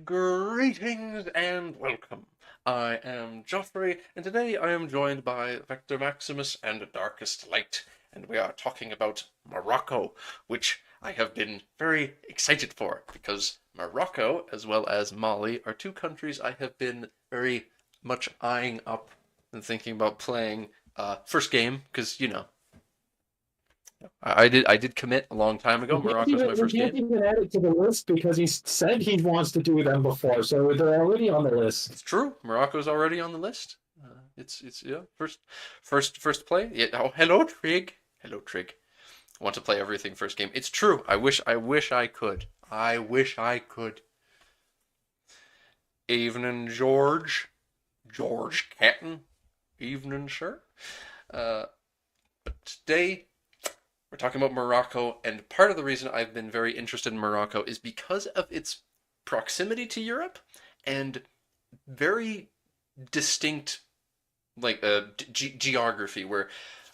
Greetings and welcome. I am Joffrey, and today I am joined by Vector Maximus and Darkest Light, and we are talking about Morocco, which I have been very excited for, because Morocco, as well as Mali, are two countries I have been very much eyeing up and thinking about playing. First game, because I did commit a long time ago. Morocco's my We first can't game. even add it to the list because he said he wants to do them before, so they're already on the It's list. true. Morocco's already on the list. It's yeah. First play. Yeah. Oh, hello Trig. Hello Trig. I want to play everything first game. It's true. I wish I could. I wish I could. Evening, George. George Catton. Evening, sir. Uh, but today we're talking about Morocco, and part of the reason I've been very interested in Morocco is because of its proximity to Europe and very distinct geography where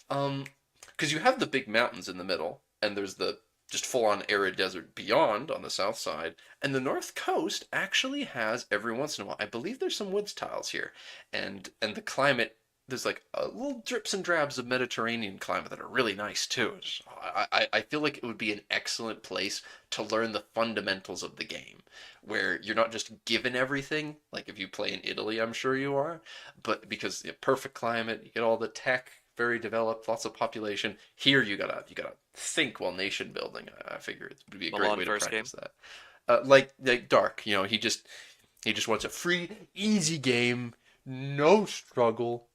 because you have the big mountains in the middle and there's the just full on arid desert beyond on the south side, and the north coast actually has every once in a while, I believe there's some woods tiles here, and the climate, there's like a little drips and drabs of Mediterranean climate that are really nice too. I feel like it would be an excellent place to learn the fundamentals of the game, where you're not just given everything like if you play in Italy, I'm sure you are, but because perfect climate, you get all the tech, very developed, lots of population. Here you gotta think while nation building. I figure it would be a great Milan way to first game. practice that. Like Dark, he just wants a free, easy game, no struggle.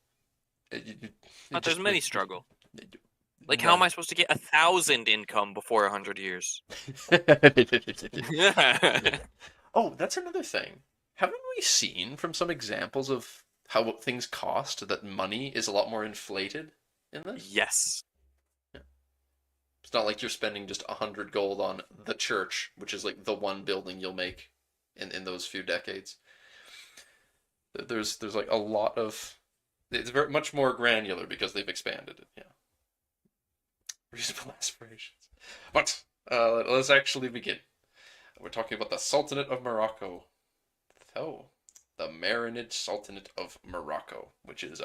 It But there's just many struggle. Like, how am none. I supposed to get 1,000 income before 100 years? Oh, that's another thing. Haven't we seen from some examples of how things cost that money is a lot more inflated in this? Yes. Yeah. It's not like you're spending just 100 gold on the church, which is like the one building you'll make in those few decades. There's like a lot of, it's very much more granular because they've expanded it. Yeah, reasonable aspirations. But let's actually begin. We're talking about the Sultanate of Morocco. Oh, the Marinid Sultanate of Morocco, which is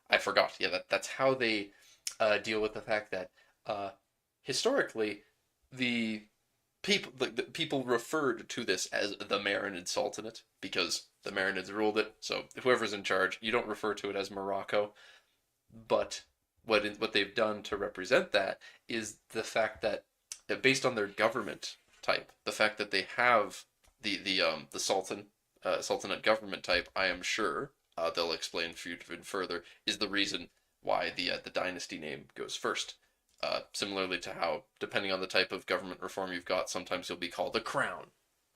I forgot. Yeah, that's how they deal with the fact that uh, historically the the people referred to this as the Marinid Sultanate because the Marinids ruled it. So whoever's in charge, you don't refer to it as Morocco. But what they've done to represent that is the fact that based on their government type, the fact that they have the sultanate government type, I am sure they'll explain further, is the reason why the dynasty name goes first. Similarly to how, depending on the type of government reform you've got, sometimes you'll be called the crown.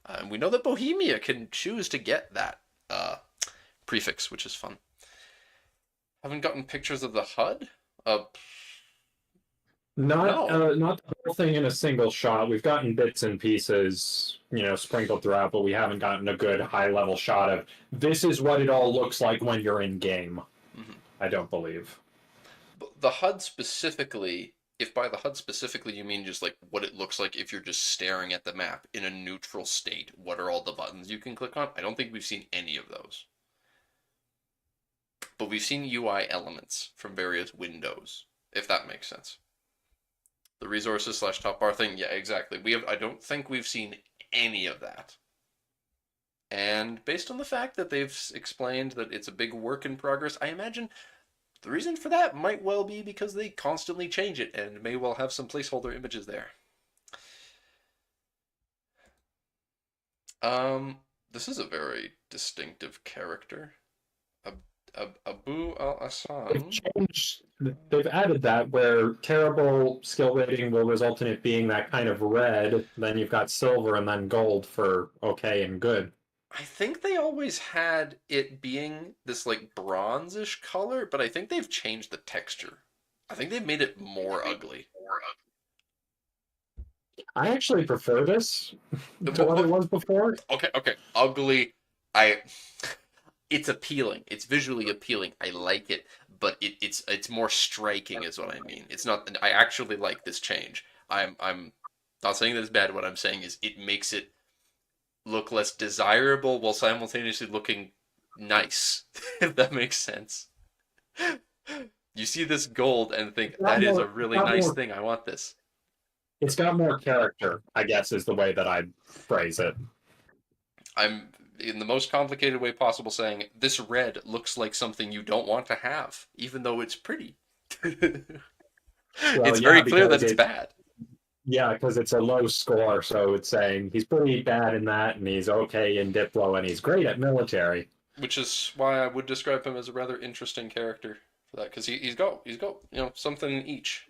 And we know that Bohemia can choose to get that prefix, which is fun. Haven't gotten pictures of the HUD? No. Not the whole thing in a single shot. We've gotten bits and pieces, sprinkled throughout, but we haven't gotten a good high level shot of this is what it all looks like when you're in game. Mhm. I don't believe. But the HUD specifically, if by the HUD specifically you mean just like what it looks like if you're just staring at the map in a neutral state, what are all the buttons you can click on? I don't think we've seen any of those. But we've seen UI elements from various windows, if that makes sense. The resources slash top bar thing, yeah, exactly. I don't think we've seen any of that. And based on the fact that they've explained that it's a big work in progress, I imagine the reason for that might well be because they constantly change it and may well have some placeholder images there. This is a very distinctive character. Abu Al They've Hassan. changed, they've added that where terrible skill rating will result in it being that kind of red, then you've got silver and then gold for okay and good. I think they always had it being this like bronzish color, but I think they've changed the texture. I think they've made it more ugly. I actually prefer this to But, what it but was before. okay, ugly. I it's appealing. It's visually appealing. I like it, but it's more striking is what I mean. It's not. I actually like this change. I'm not saying that it's bad. What I'm saying is it makes it look less desirable while simultaneously looking nice, if that makes sense. You see this gold and think, that is a really nice thing, I want this. It's got more character, I guess, is the way that I'd phrase it. I'm, in the most complicated way possible, saying, this red looks like something you don't want to have, even though it's pretty. Well, It's yeah, very clear that because it's bad. yeah, because it's a low score, so it's saying he's pretty bad in that, and he's okay in Diplo, and he's great at military. Which is why I would describe him as a rather interesting character for that, because he's got something in each.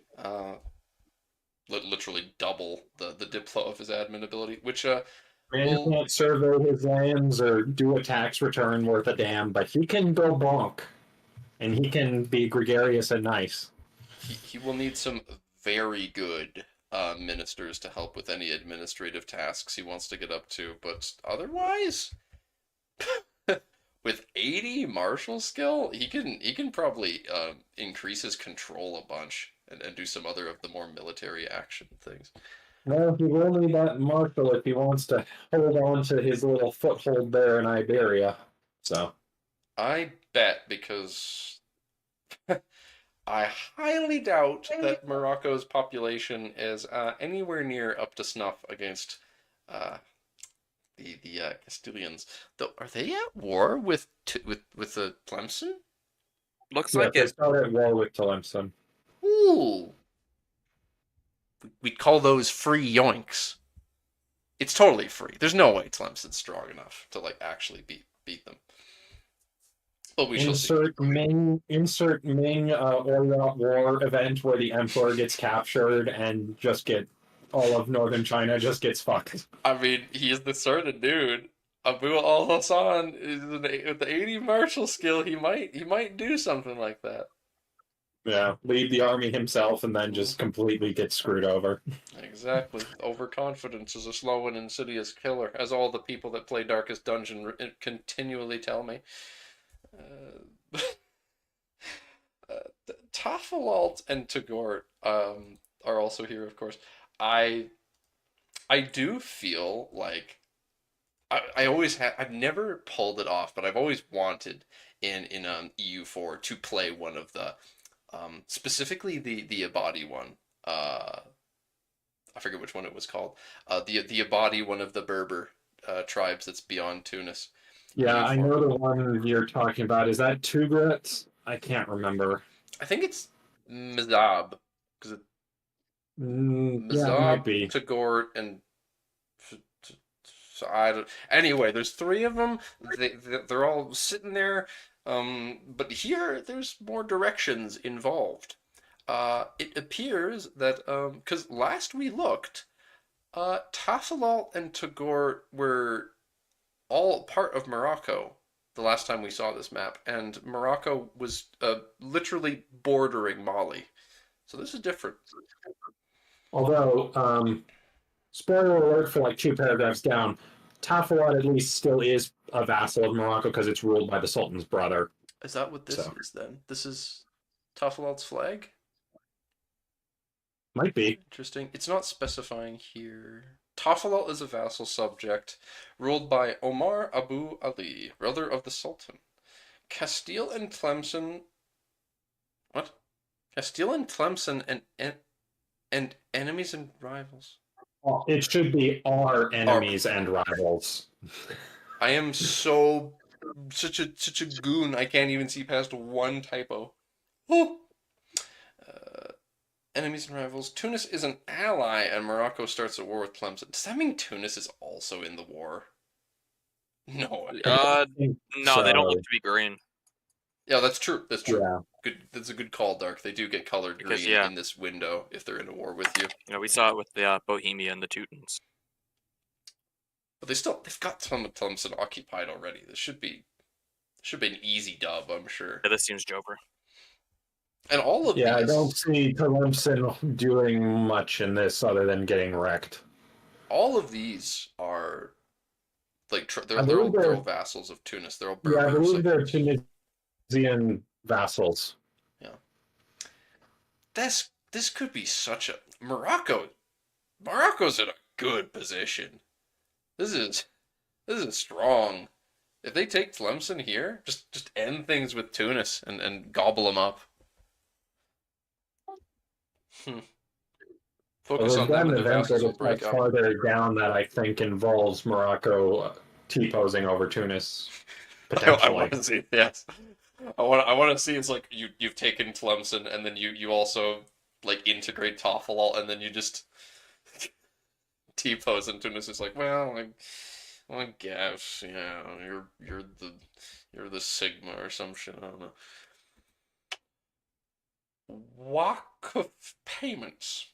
Literally double the Diplo of his admin ability, which Man will can't survey his lands or do a tax return worth a damn, but he can go bonk, and he can be gregarious and nice. he will need some very good ministers to help with any administrative tasks he wants to get up to, but otherwise, with 80 martial skill, he can probably increase his control a bunch and do some other of the more military action things. Well, he will need that marshal if he wants to hold on to his little foothold there in Iberia. So I bet, because I highly doubt that Morocco's population is anywhere near up to snuff against uh, the Castilians. Though, are they at war with the Tlemcen? Looks yeah, like they it. start at war with Tlemcen. Ooh, we'd call those free yoinks. It's totally free. There's no way Tlemcen's strong enough to like actually beat them. But we shall see. Insert Ming Orient War event where the Emperor gets captured and just get all of northern China just gets fucked. I mean, he is the sort of dude. Abu al Hassan is with the 80 martial skill. He might do something like that. Yeah, lead the army himself and then just completely get screwed over. Exactly. Overconfidence is a slow and insidious killer, as all the people that play Darkest Dungeon continually tell me. Tafilalt and Tagort are also here, of course. I do feel like I always have. I've never pulled it off, but I've always wanted in EU4 to play one of the specifically the Abadi one. I forget which one it was called. The Abadi, one of the Berber tribes that's beyond Tunis. Yeah, I EU4. know the one you're talking about. Is that Tigrit? I can't remember. I think it's Mizab, because Yeah, it might Mizab, be. Tagort, and so I don't, anyway, there's three of them. They're all sitting there. But here there's more directions involved. It appears that because last we looked, Tafilalt and Tagort were all part of Morocco the last time we saw this map, and Morocco was literally bordering Mali. So this is different. Although, spoiler alert for like 2 paragraphs down, Tafalat at least still is a vassal of Morocco because it's ruled by the Sultan's brother. Is that what this is then? This is Tafilalt's flag? Might be. Interesting. It's not specifying here. Tafilalt is a vassal subject ruled by Omar Abu Ali, brother of the Sultan. Castile and Tlemcen. What? Castile and Tlemcen and enemies and rivals. It should be our enemies and rivals. I am such a goon. I can't even see past one typo. Oh. Enemies and rivals. Tunis is an ally, and Morocco starts a war with Tlemcen. Does that mean Tunis is also in the war? No. No, they don't look to be green. Yeah, that's true. That's true. Yeah. Good. That's a good call, Dark. They do get colored Because, green in this window if they're in a war with you. You know, we saw it with the Bohemia and the Teutons. But they've got Tlemcen occupied already. This should be an easy dub, I'm sure. Yeah, this seems Joker. And all of these. I don't see Tlemcen doing much in this other than getting wrecked. All of these are like they're all vassals of Tunis. They're all Berbers. Yeah, I believe they're Tunisian vassals. Yeah. This could be such a Morocco's in a good position. This is This is strong. If they take Tlemcen here, just end things with Tunis and gobble them up. Focus Well, on we've them got and an their event vassals that will is much break up. farther down that I think involves Morocco T-posing over Tunis, I potentially. want to see, yes. I want to see it's like you've taken Tlemcen and then you also like integrate Toffel and then you just T-pose and Tunis is like, I guess, yeah, you're the Sigma or some shit, I don't know. Walk of payments.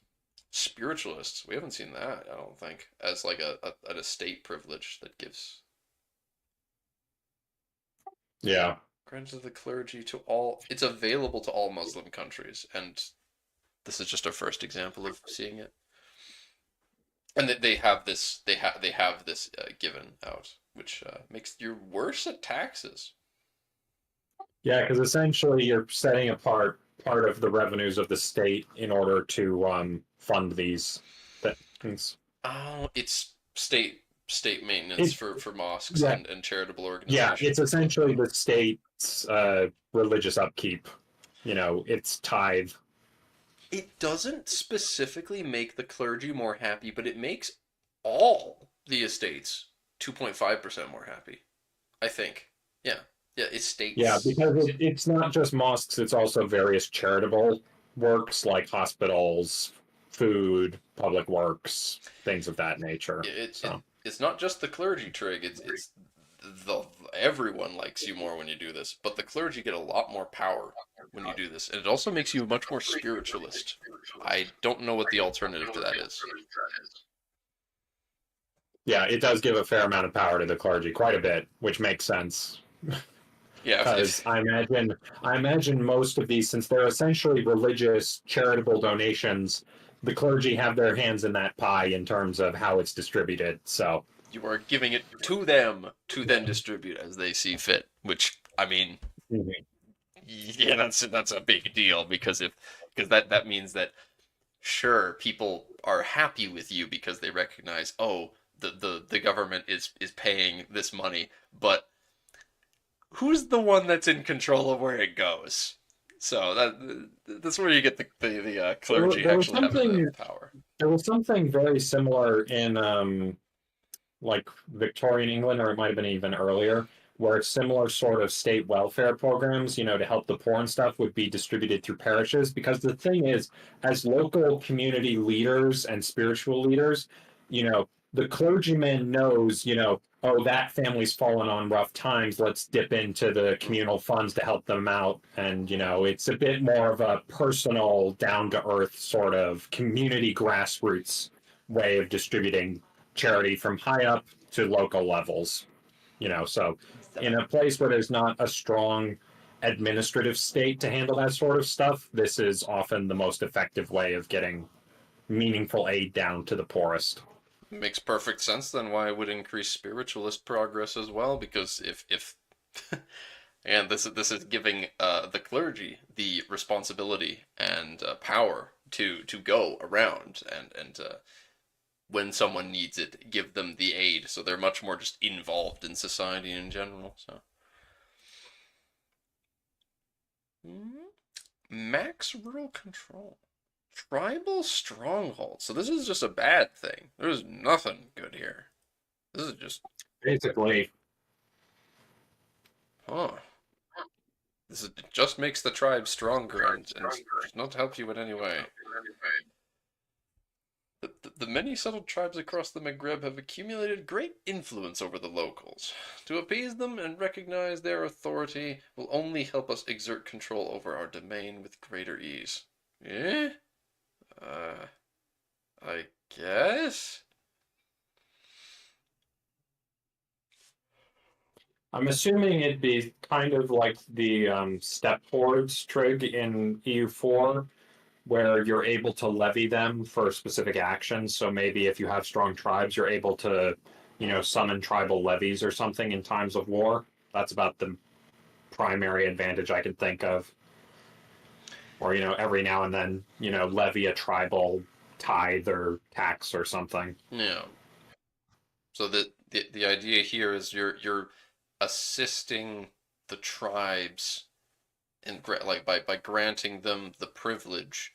Spiritualists. We haven't seen that, I don't think, as like an estate privilege that gives Yeah. granted the clergy to all. It's available to all Muslim countries, and this is just our first example of seeing it. And they have this. They have this given out, which makes you worse at taxes. Yeah, because essentially you're setting apart part of the revenues of the state in order to fund these things. Oh, it's state maintenance It, for mosques yeah, and charitable yeah, organizations it's and stuff. essentially the state's religious upkeep. It's tithe. It doesn't specifically make the clergy more happy, but it makes all the estates 2.5% more happy. I think. Yeah. Yeah, Yeah, estates. because it's not just mosques; it's also various charitable works like hospitals, food, public works, things of that nature. It's not just the clergy trig. It's the everyone likes you more when you do this, but the clergy get a lot more power when you do this, and it also makes you much more spiritualist. I don't know what the alternative to that is. Yeah, it does give a fair amount of power to the clergy, quite a bit, which makes sense. Yeah, Because I imagine most of these, since they're essentially religious charitable donations, the clergy have their hands in that pie in terms of how it's distributed. So you are giving it to them to then distribute as they see fit. Which I mean, yeah, that's a big deal because that means that sure people are happy with you because they recognize the government is paying this money, but who's the one that's in control of where it goes? So that's where you get the clergy there was actually having the something power. there was something very similar in like Victorian England, or it might have been even earlier, where similar sort of state welfare programs, to help the poor and stuff, would be distributed through parishes. Because the thing is, as local community leaders and spiritual leaders, the clergyman knows, oh, that family's fallen on rough times. Let's dip into the communal funds to help them out. And, it's a bit more of a personal, down to earth sort of community grassroots way of distributing charity from high up to local levels. So in a place where there's not a strong administrative state to handle that sort of stuff, this is often the most effective way of getting meaningful aid down to the poorest. Makes perfect sense then why it would increase spiritualist progress as well, because if and this is giving the clergy the responsibility and power to go around and when someone needs it, give them the aid. So they're much more just involved in society in general. So max rural control. Tribal stronghold. So this is just a bad thing. There's nothing good here. This is just, Basically, huh. It just makes the tribe stronger and does not help you in any way. The many settled tribes across the Maghreb have accumulated great influence over the locals. To appease them and recognize their authority will only help us exert control over our domain with greater ease. Eh? I guess? I'm assuming it'd be kind of like the step hordes trig in EU4, where you're able to levy them for specific actions. So maybe if you have strong tribes, you're able to, summon tribal levies or something in times of war. That's about the primary advantage I could think of. Or, every now and then, levy a tribal tithe or tax or something. Yeah. So that the idea here is you're assisting the tribes and like by granting them the privilege,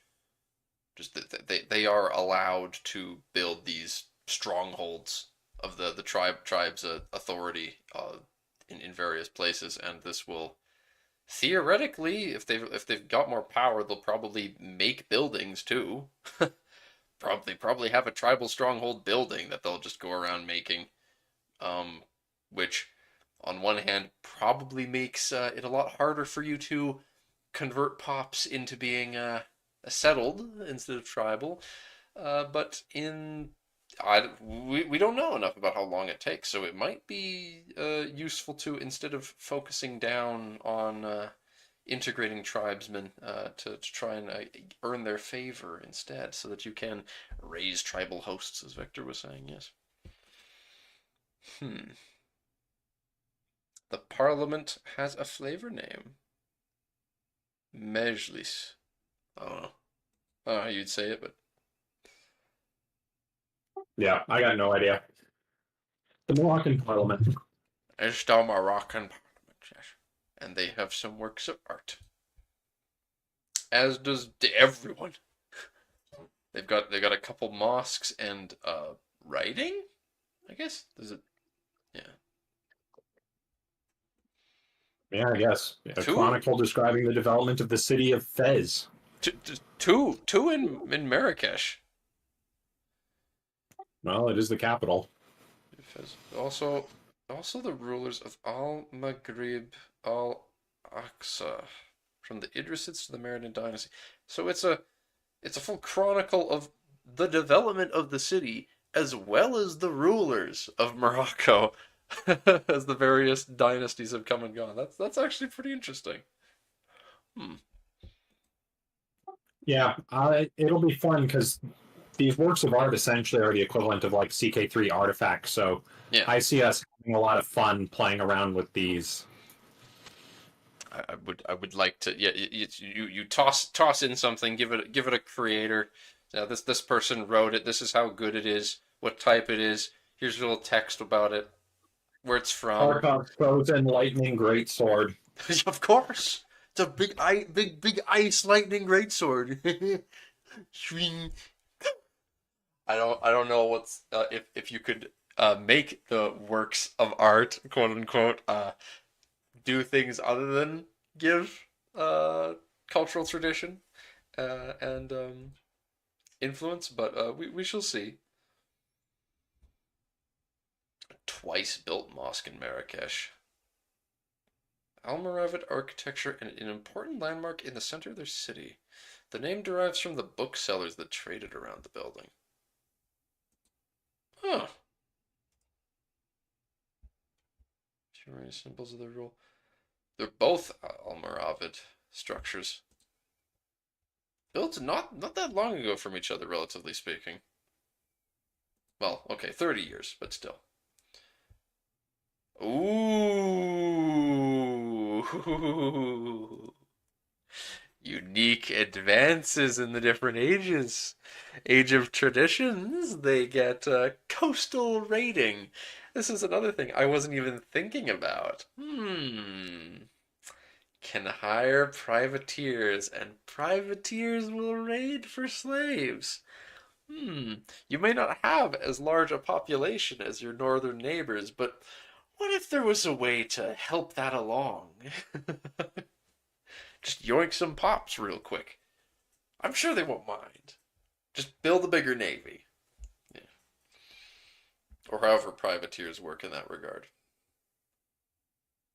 just that they are allowed to build these strongholds of the tribe's authority in various places, and this will theoretically, if they've got more power, they'll probably make buildings too. Probably have a tribal stronghold building that they'll just go around making, which on one hand probably makes it a lot harder for you to convert pops into being settled instead of tribal. But we don't know enough about how long it takes, so it might be useful to, instead of focusing down on integrating tribesmen, to try and earn their favor instead, so that you can raise tribal hosts, as Victor was saying. Yes. The parliament has a flavor name. Mejlis. I don't know. I don't know how you'd say it, but Yeah, I got no idea. The Moroccan Parliament. it's the Moroccan parliament, yes. And they have some works of art. As does everyone. They got a couple mosques and writing, I guess. Does it? Yeah. Yeah, I guess. A Two, chronicle describing the development of the city of Fez. two in Marrakesh. Well, it is the capital. Also, the rulers of Al Maghrib, Al Aqsa, from the Idrisids to the Meridian dynasty. So it's a full chronicle of the development of the city as well as the rulers of Morocco as the various dynasties have come and gone. That's actually pretty interesting. Yeah, it'll be fun because these works of art essentially are the equivalent of like CK3 artifacts. So Yeah. I see us having a lot of fun playing around with these. I would like to, yeah, you toss in something, give it a creator. This person wrote it. This is how good it is. What type it is. Here's a little text about it. Where it's from. Tarkov's frozen lightning greatsword. Of course, it's a big ice lightning greatsword. Swing. I don't know what's if you could make the works of art, quote unquote, do things other than give cultural tradition and influence, but we shall see. Twice built mosque in Marrakesh. Almoravid architecture and an important landmark in the center of their city. The name derives from the booksellers that traded around the building. Huh. Two symbols of the rule. They're both Almoravid structures. Built not that long ago from each other, relatively speaking. Well, okay, 30 years, but still. Ooh. Unique advances in the different ages. Age of traditions, they get coastal raiding. This is another thing I wasn't even thinking about. Can hire privateers, and privateers will raid for slaves. You may not have as large a population as your northern neighbors, but what if there was a way to help that along? Just yoink some pops real quick. I'm sure they won't mind. Just build a bigger navy. Yeah. Or however privateers work in that regard.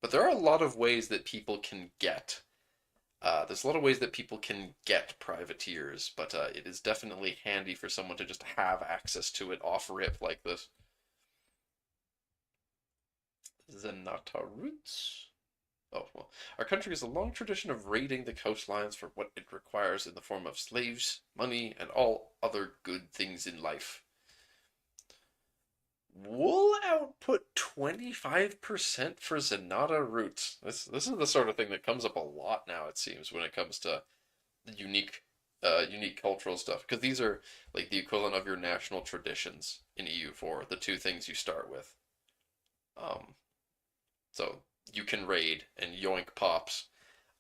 But there are a lot of ways that people can get. There's a lot of ways that people can get privateers, but it is definitely handy for someone to just have access to it off rip like this. Zenata roots. Oh, well. Our country has a long tradition of raiding the coastlines for what it requires in the form of slaves, money, and all other good things in life. Wool output 25% for Zenata roots. This is the sort of thing that comes up a lot now, it seems, when it comes to the unique cultural stuff. Because these are like the equivalent of your national traditions in EU4, the two things you start with. you can raid and yoink pops.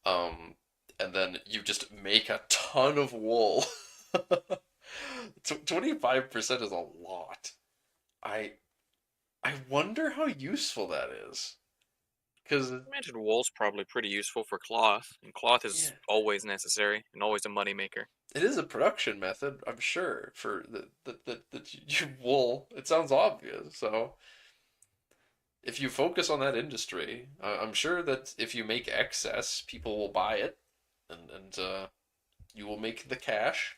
And then you just make a ton of wool. 25% is a lot. I I wonder how useful that is. Because I imagine wool's probably pretty useful for cloth, and cloth yeah, is always necessary and always a moneymaker. it is a production method, I'm sure, for the wool. It sounds obvious. So if you focus on that industry, I'm sure that if you make excess, people will buy it, and you will make the cash.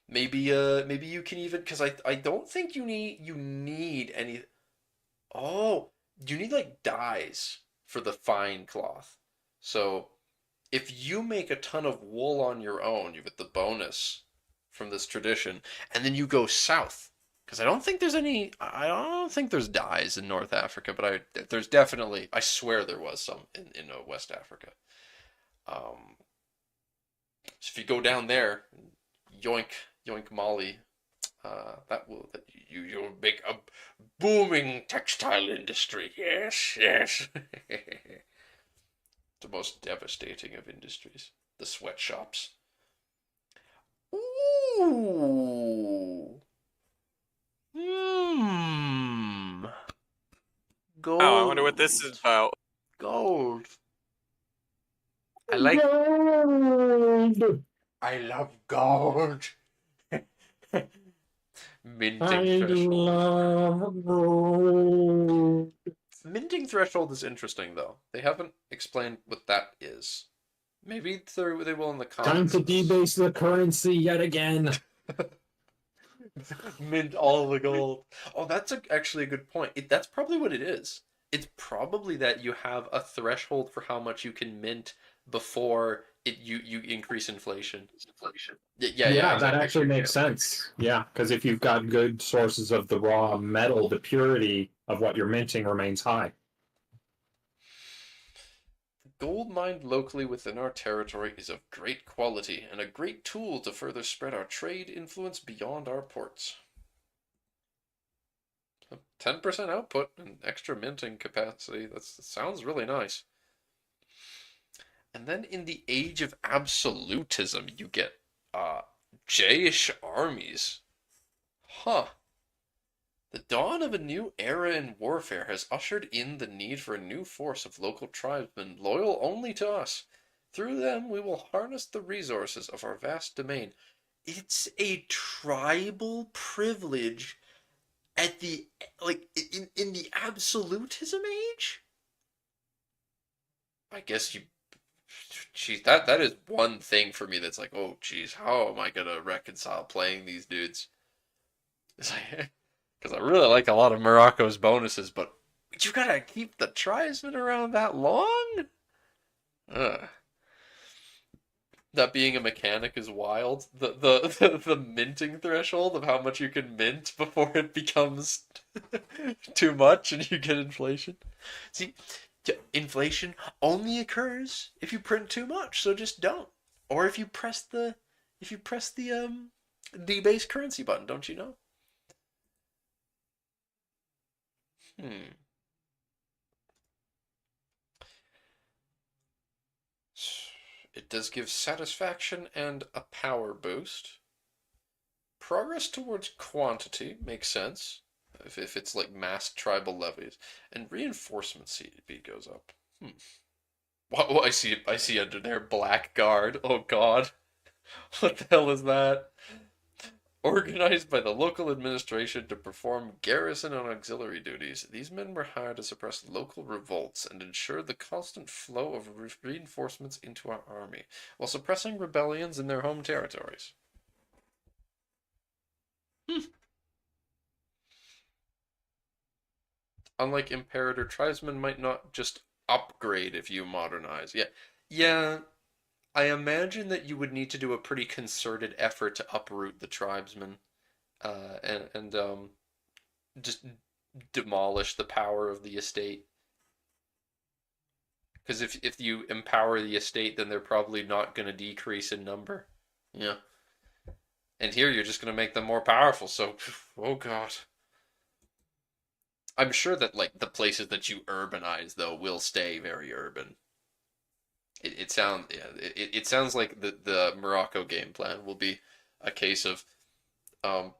Maybe you can even, because I don't think you need any. Oh, you need like dyes for the fine cloth. So if you make a ton of wool on your own, you get the bonus from this tradition, and then you go south. Because I don't think there's dyes in North Africa, but there's definitely, I swear there was some in West Africa. Um, so if you go down there, yoink, yoink Molly, you'll make a booming textile industry. Yes, yes. The most devastating of industries, the sweatshops. Ooh. Hmm. Gold. Oh, I wonder what this is about. Gold. I like. Gold! I love gold. Minting I threshold. love gold. Minting threshold is interesting though. They haven't explained what that is. Maybe they will in the Time comments. to debase the currency yet again. Mint all the gold. Oh, that's actually a good point. That's probably what it is. It's probably that you have a threshold for how much you can mint before you increase inflation. Yeah, Yeah, that exactly. actually makes sense. Yeah, because if you've got good sources of the raw metal, the purity of what you're minting remains high. Gold mined locally within our territory is of great quality and a great tool to further spread our trade influence beyond our ports. 10% output and extra minting capacity. That sounds really nice. And then in the age of absolutism, you get Jayish armies. Huh. The dawn of a new era in warfare has ushered in the need for a new force of local tribesmen loyal only to us. Through them, we will harness the resources of our vast domain. It's a tribal privilege at the in the absolutism age. I guess you. Geez, that is one thing for me that's like, oh, geez, how am I gonna reconcile playing these dudes? It's like, because I really like a lot of Morocco's bonuses, but you gotta keep the tribesmen around that long? Ugh. That being a mechanic is wild. The minting threshold of how much you can mint before it becomes too much and you get inflation. See, inflation only occurs if you print too much, so just don't. Or if you press the debase currency button, don't you know? Hmm. It does give satisfaction and a power boost. Progress towards quantity makes sense if it's like mass tribal levies, and reinforcement speed goes up. What I see under there black guard. Oh God, what the hell is that? Organized by the local administration to perform garrison and auxiliary duties, these men were hired to suppress local revolts and ensure the constant flow of reinforcements into our army, while suppressing rebellions in their home territories. Unlike Imperator, tribesmen might not just upgrade if you modernize. Yeah. I imagine that you would need to do a pretty concerted effort to uproot the tribesmen, and just demolish the power of the estate. Because if you empower the estate, then they're probably not going to decrease in number. Yeah. And here you're just going to make them more powerful. So, oh God. I'm sure that like the places that you urbanize though will stay very urban. It sounds yeah, it sounds like the Morocco game plan will be a case of um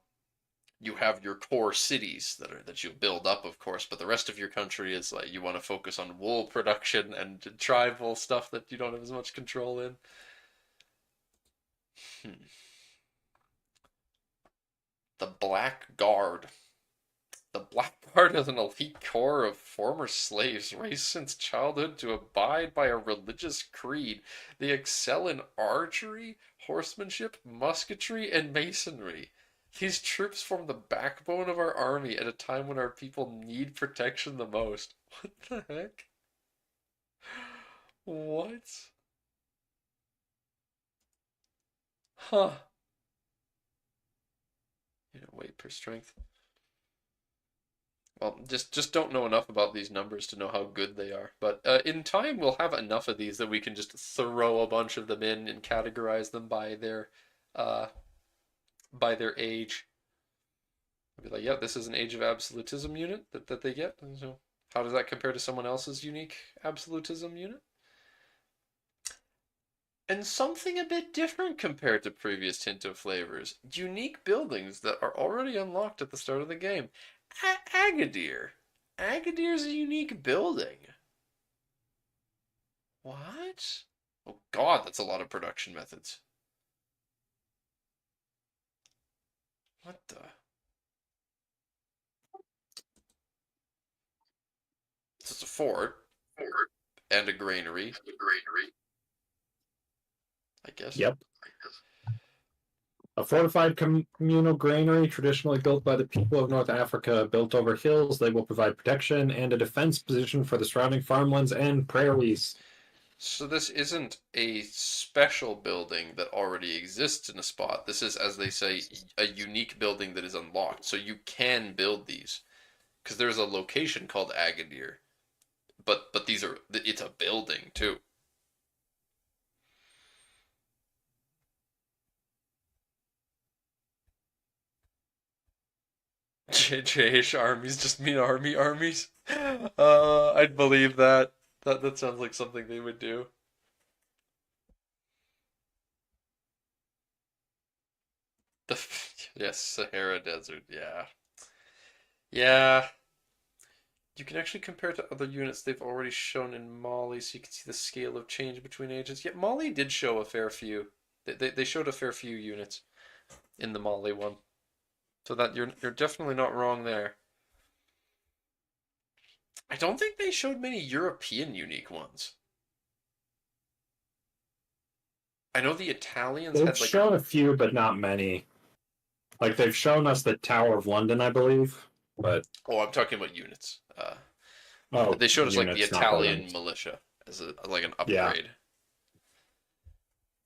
you have your core cities that you build up, of course, but the rest of your country is like you want to focus on wool production and tribal stuff that you don't have as much control in. Hmm. The Black Guard. The Black Guard is an elite corps of former slaves raised since childhood to abide by a religious creed. They excel in archery, horsemanship, musketry, and masonry. These troops form the backbone of our army at a time when our people need protection the most. What the heck? What? Huh. Weight per strength. Well, just don't know enough about these numbers to know how good they are. But in time, we'll have enough of these that we can just throw a bunch of them in and categorize them uh, by their age. I'll be like, yeah, this is an Age of Absolutism unit that they get. And so, how does that compare to someone else's unique Absolutism unit? And something a bit different compared to previous Tinto flavors. Unique buildings that are already unlocked at the start of the game. Agadir. Agadir's a unique building. What? Oh god, that's a lot of production methods. What the? So it's a fort and a granary, I guess. Yep. A fortified communal granary traditionally built by the people of North Africa, built over hills, they will provide protection and a defense position for the surrounding farmlands and prairies. So this isn't a special building that already exists in a spot. This is, as they say, a unique building that is unlocked. So you can build these. Because there's a location called Agadir. But these are it's a building too. JH armies just mean armies. I'd believe that. That sounds like something they would do. The yes, Sahara Desert. Yeah, yeah. You can actually compare it to other units they've already shown in Mali, so you can see the scale of change between ages. Yet Mali did show a fair few. They showed a fair few units in the Mali one, so that you're definitely not wrong there. I don't think they showed many European unique ones. I know the Italians They've had like shown a few, but not many. Like they've shown us the Tower of London, I believe. But oh, I'm talking about units. oh, They showed us like the units, not Italian buildings. militia as a like an Yeah.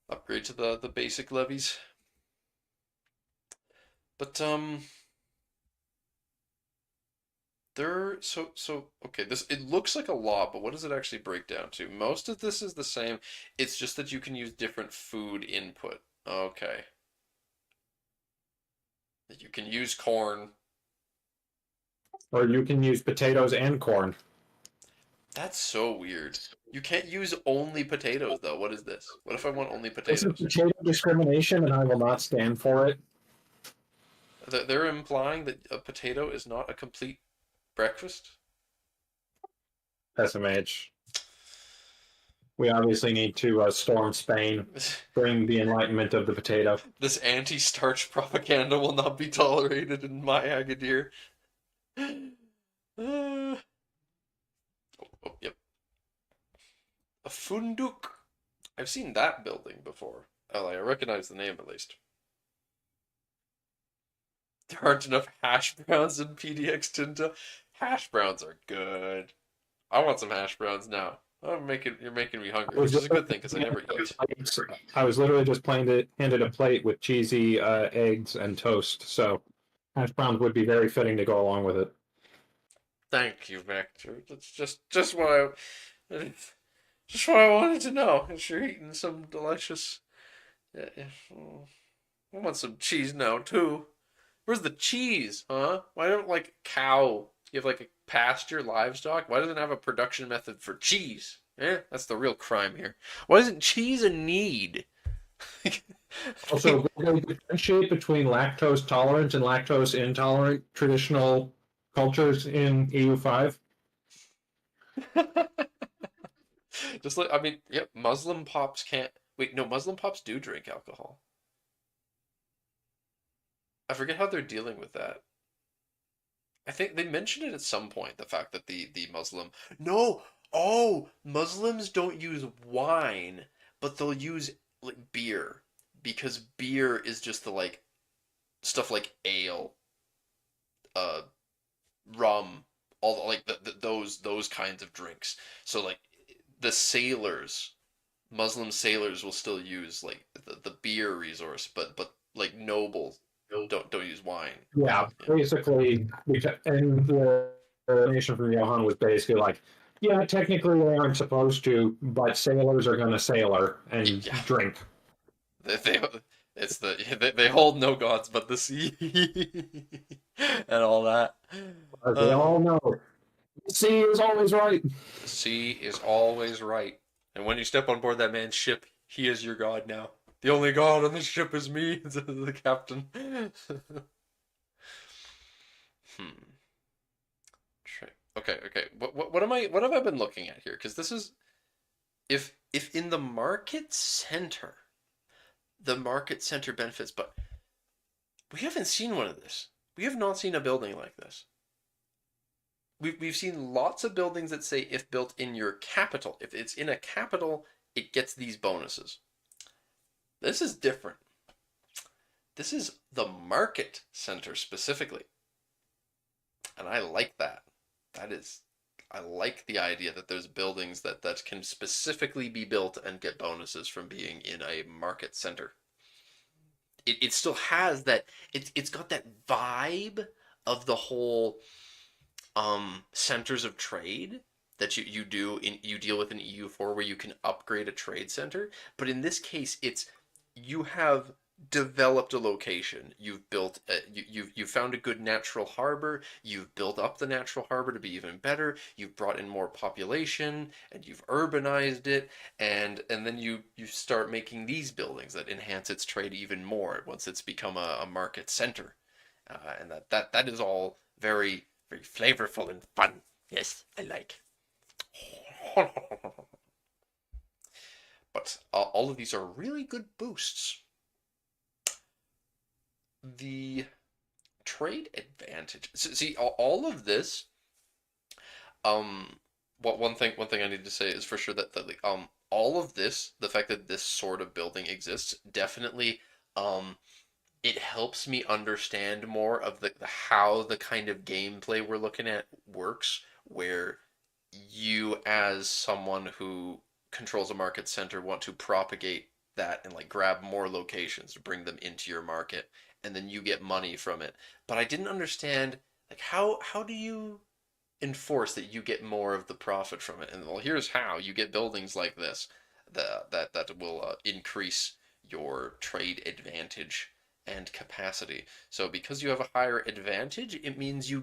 upgrade to the basic levies. But so okay, this it looks like a lot, but what does it actually break down to? Most of this is the same. It's just that you can use different food input. Okay. You can use corn. Or you can use potatoes and corn. That's so weird. You can't use only potatoes though. What is this? What if I want only This is potatoes? potato discrimination, and I will not stand for it. They're implying that a potato is not a complete breakfast. SMH. We obviously need to storm Spain, bring the enlightenment of the potato. This anti-starch propaganda will not be tolerated in my Agadir. Oh, yep. A Funduk. I've seen that building before. Oh, I recognize the name at least. There aren't enough hash browns in PDX Tinta. Hash browns are good. I want some hash browns now. You're making me hungry, which is a good thing because I never eat. I was literally just handed a plate with cheesy eggs and toast, so hash browns would be very fitting to go along with it. Thank you, Vector. That's just what I wanted to know. Is you're eating some delicious. Yeah, yeah. I want some cheese now too. Where's the cheese, huh? Why don't like cow You have like a pasture, livestock. Why doesn't it have a production method for cheese? Yeah, that's the real crime here. Why isn't cheese a need? Also, will they differentiate between lactose tolerant and lactose intolerant traditional cultures in EU5? Just like, I mean, yep, Muslim pops can't. Wait, no, Muslim pops do drink alcohol. I forget how they're dealing with that. I think they mentioned it at some point, the fact that the Muslim. No! Oh, Muslims don't use wine, but they'll use like beer because beer is just the like stuff like ale, uh, rum, all the, like those kinds of drinks. So like the sailors, Muslim sailors will still use like the beer resource, but like nobles don't use wine. Yeah, Yeah. basically, and the explanation from Johan was basically like, yeah, technically they aren't supposed to, but sailors are going to sailor and Yeah. drink. They it's they hold no gods but the sea and all that. As we all know, the sea is always right. The sea is always right, and when you step on board that man's ship, he is your god now. The only god on the ship is me, the captain. Hmm. Okay, okay. What have I been looking at here? Because this is if in the market center benefits, but we haven't seen one of this. We have not seen a building like this. We've seen lots of buildings that say if built in your capital, if it's in a capital, it gets these bonuses. This is different. This is the market center specifically. And I like that. I like the idea that there's buildings that can specifically be built and get bonuses from being in a market center. It still has that, it's got that vibe of the whole centers of trade that you deal with in EU4 where you can upgrade a trade center, but in this case you have developed a location. You've built you've found a good natural harbor. You've built up the natural harbor to be even better. You've brought in more population and you've urbanized it, and then you start making these buildings that enhance its trade even more once it's become a market center, and that is all very very flavorful and fun. Yes, I like. But all of these are really good boosts. The trade advantage. See, all of this. What one thing I need to say is for sure that all of this, the fact that this sort of building exists, definitely it helps me understand more of the how the kind of gameplay we're looking at works, where you as someone who controls a market center want to propagate that and like grab more locations to bring them into your market, and then you get money from it. But I didn't understand like how do you enforce that you get more of the profit from it? And well, here's how: you get buildings like this that will increase your trade advantage and capacity. So because you have a higher advantage, it means you're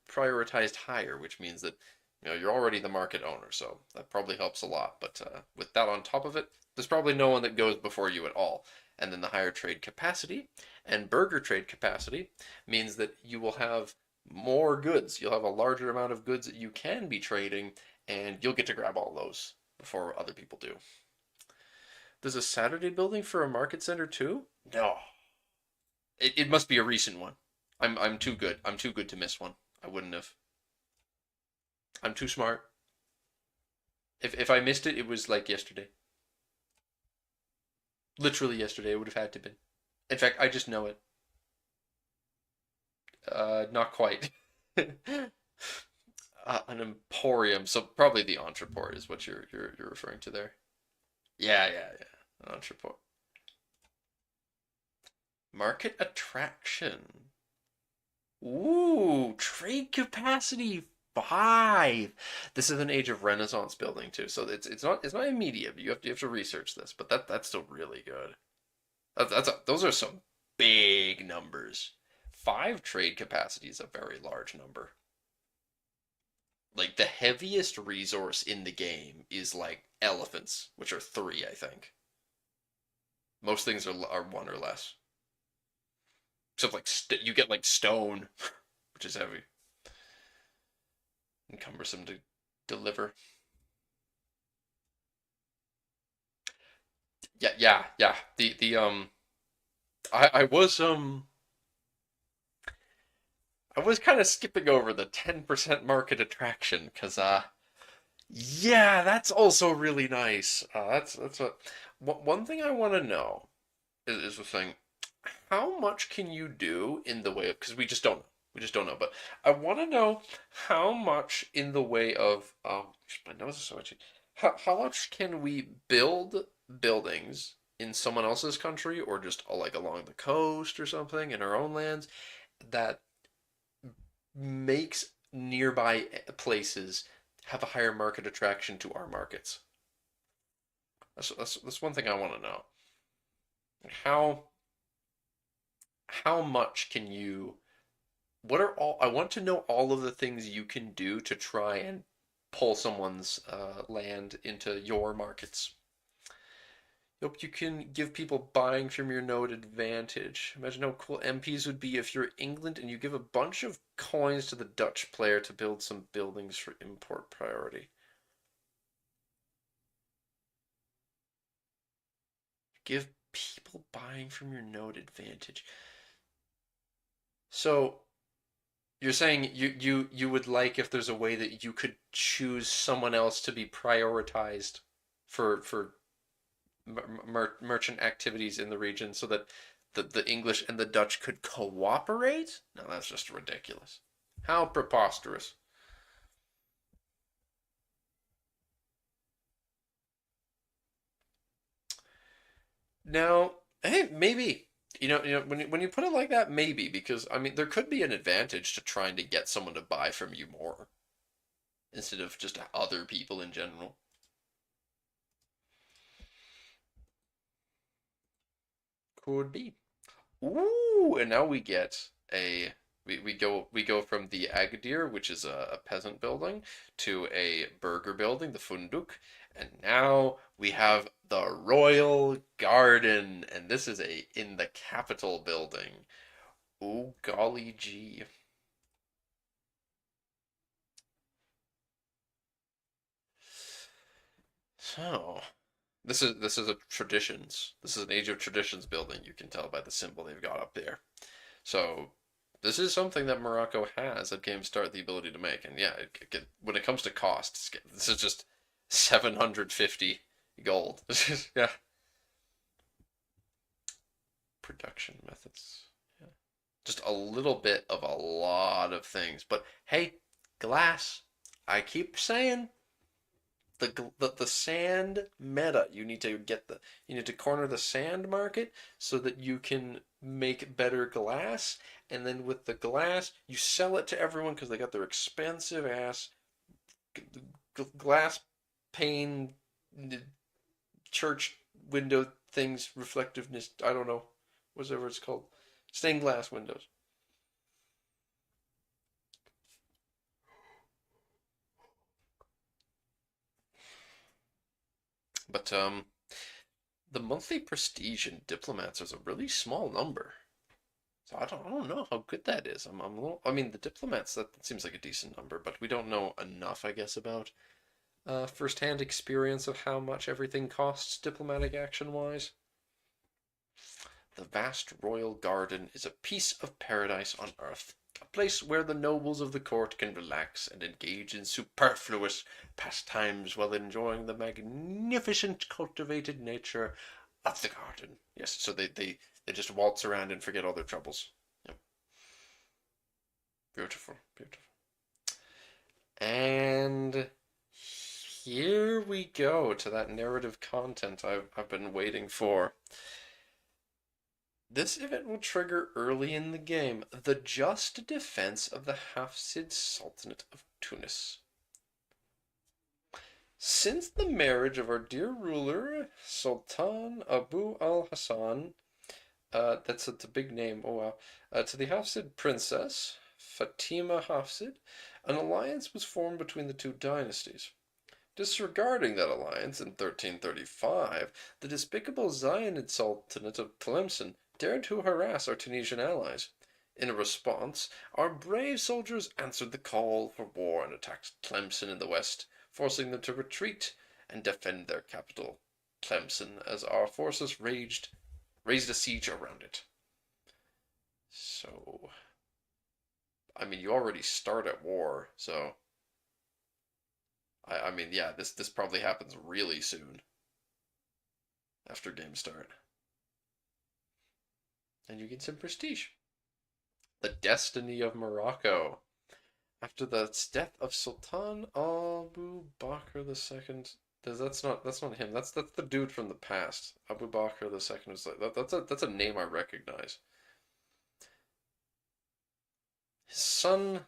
prioritized higher, which means that you're already the market owner, so that probably helps a lot. But with that on top of it, there's probably no one that goes before you at all. And then the higher trade capacity and burger trade capacity means that you will have more goods. You'll have a larger amount of goods that you can be trading, and you'll get to grab all those before other people do. There's a Saturday building for a market center too? No. It must be a recent one. I'm too good. I'm too good to miss one. I wouldn't have. I'm too smart. If I missed it, it was like yesterday. Literally yesterday, it would have had to been. In fact, I just know it. Not quite. An emporium, so probably the entreport is what you're referring to there. Yeah. An entreport. Market attraction. Ooh, trade capacity 5. This is an Age of Renaissance building too, so it's not immediate. You have to research this, but that's still really good. Those are some big numbers. 5 trade capacity is a very large number. Like the heaviest resource in the game is like elephants, which are 3, I think. Most things are 1 or less. Except like you get like stone, which is heavy and cumbersome to deliver. Yeah. I was I was kind of skipping over the 10% market attraction because yeah, that's also really nice. That's one thing I want to know is the thing. How much can you do in the way of, because we just don't know. We just don't know. But I want to know how much in the way of my nose is so itchy. How much can we build buildings in someone else's country or just like along the coast or something in our own lands that makes nearby places have a higher market attraction to our markets? That's one thing I want to know. How how much can you what are all I want to know all of the things you can do to try and pull someone's land into your markets. Hope you can give people buying from your node advantage. Imagine how cool MPs would be if you're England and you give a bunch of coins to the Dutch player to build some buildings for import priority. Give people buying from your node advantage. So you're saying you would like if there's a way that you could choose someone else to be prioritized for merchant activities in the region so that the English and the Dutch could cooperate? No, that's just ridiculous. How preposterous. Now, hey, maybe. When you put it like that, maybe, because I mean, there could be an advantage to trying to get someone to buy from you more instead of just other people in general. Could be. Ooh, and now we get a we go from the Agadir, which is a peasant building, to a burger building, the Funduk, and now we have the Royal Garden, and this is a in the capital building. Oh golly gee. So this is a traditions. This is an Age of Traditions building. You can tell by the symbol they've got up there. So this is something that Morocco has at Game Start the ability to make, and yeah, when it comes to costs, this is just 750 gold. This is yeah. Production methods. Yeah. Just a little bit of a lot of things, but hey, glass. I keep saying the sand meta. You need to corner the sand market so that you can make better glass, and then with the glass you sell it to everyone because they got their expensive ass glass pane church window things reflectiveness. I don't know, whatever it's called, stained glass windows. But the monthly prestige in diplomats is a really small number. So I don't know how good that is. I'm a little, I mean, the diplomats, that seems like a decent number, but we don't know enough, I guess, about first-hand experience of how much everything costs diplomatic action-wise. The vast royal garden is a piece of paradise on earth, a place where the nobles of the court can relax and engage in superfluous pastimes while enjoying the magnificent cultivated nature of the garden. Yes, so they just waltz around and forget all their troubles. Yep. Beautiful, beautiful. And here we go to that narrative content I've been waiting for. This event will trigger early in the game the just defense of the Hafsid Sultanate of Tunis. Since the marriage of our dear ruler, Sultan Abu al-Hassan, that's a big name, oh wow, to the Hafsid princess, Fatima Hafsid, An alliance was formed between the two dynasties. Disregarding that alliance in 1335, the despicable Zionid Sultanate of Tlemcen dared to harass our Tunisian allies. In response, our brave soldiers answered the call for war and attacked Tlemcen in the west, forcing them to retreat and defend their capital, Tlemcen, as our forces raised a siege around it. So, I mean, you already start at war, so I mean, yeah, this probably happens really soon after game start, and you get some prestige. The destiny of Morocco. After the death of Sultan Abu Bakr II, that's not him. That's the dude from the past. Abu Bakr II is like that's a name I recognize. His son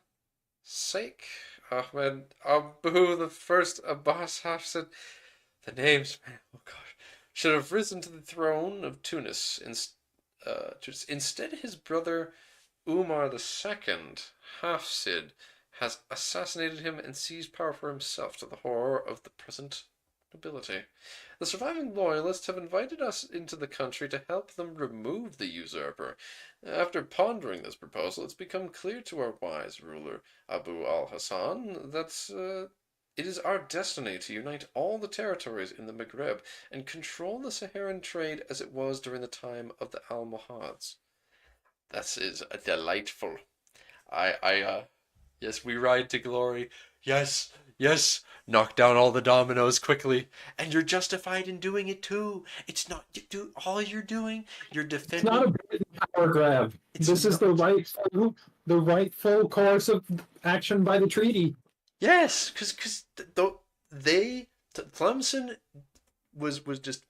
Sheikh Ahmed Abu the First Abbas Hafsid. The names, man, oh gosh, should have risen to the throne of Tunis. Instead, his brother Umar II, Hafsid, has assassinated him and seized power for himself, to the horror of the present nobility. The surviving loyalists have invited us into the country to help them remove the usurper. After pondering this proposal, it's become clear to our wise ruler, Abu al-Hassan, that it is our destiny to unite all the territories in the Maghreb and control the Saharan trade as it was during the time of the Almohads. This is delightful. Yes, we ride to glory. Yes, yes, knock down all the dominoes quickly. And you're justified in doing it too. It's not, all you're doing, you're It's defending. not a Britain power grab. This is the rightful course of action by the treaty. Yes, because Tlemcen was just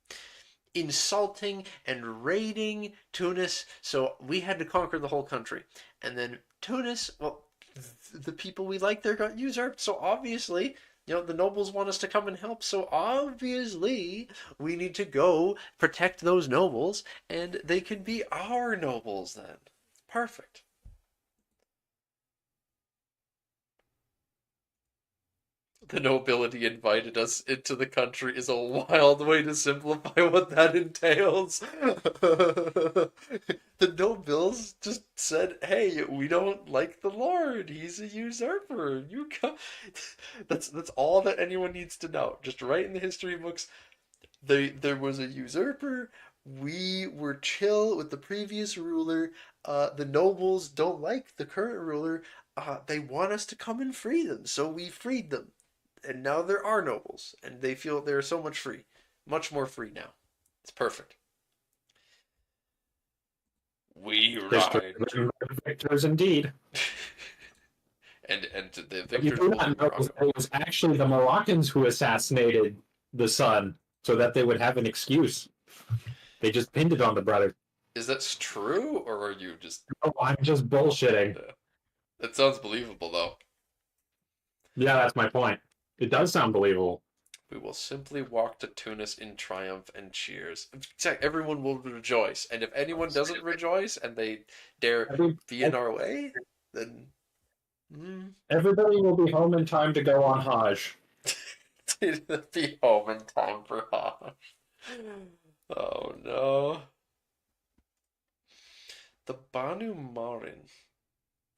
insulting and raiding Tunis, so we had to conquer the whole country. And then Tunis, well, the people we like there got usurped, so obviously, the nobles want us to come and help, so obviously we need to go protect those nobles, and they can be our nobles then. Perfect. The nobility invited us into the country is a wild way to simplify what that entails. The nobles just said, "Hey, we don't like the Lord. He's a usurper. You come." That's all that anyone needs to know. Just write in the history books. There was a usurper. We were chill with the previous ruler. The nobles don't like the current ruler. They want us to come and free them, so we freed them. And now there are nobles, and they feel they're so much more free now. It's perfect. We ride. Victors indeed. and the You victors do will not be know Morocco. it was actually the Moroccans who assassinated the son so that they would have an excuse. They just pinned it on the brother. Is that true, or are you just? Oh, I'm just bullshitting. That sounds believable, though. Yeah, that's my point. It does sound believable. We will simply walk to Tunis in triumph and cheers. Everyone will rejoice, and if anyone doesn't rejoice and they dare be in our way, then Everybody will be home in time to go on Hajj. be home in time for Hajj. Oh no. The Banu Marin.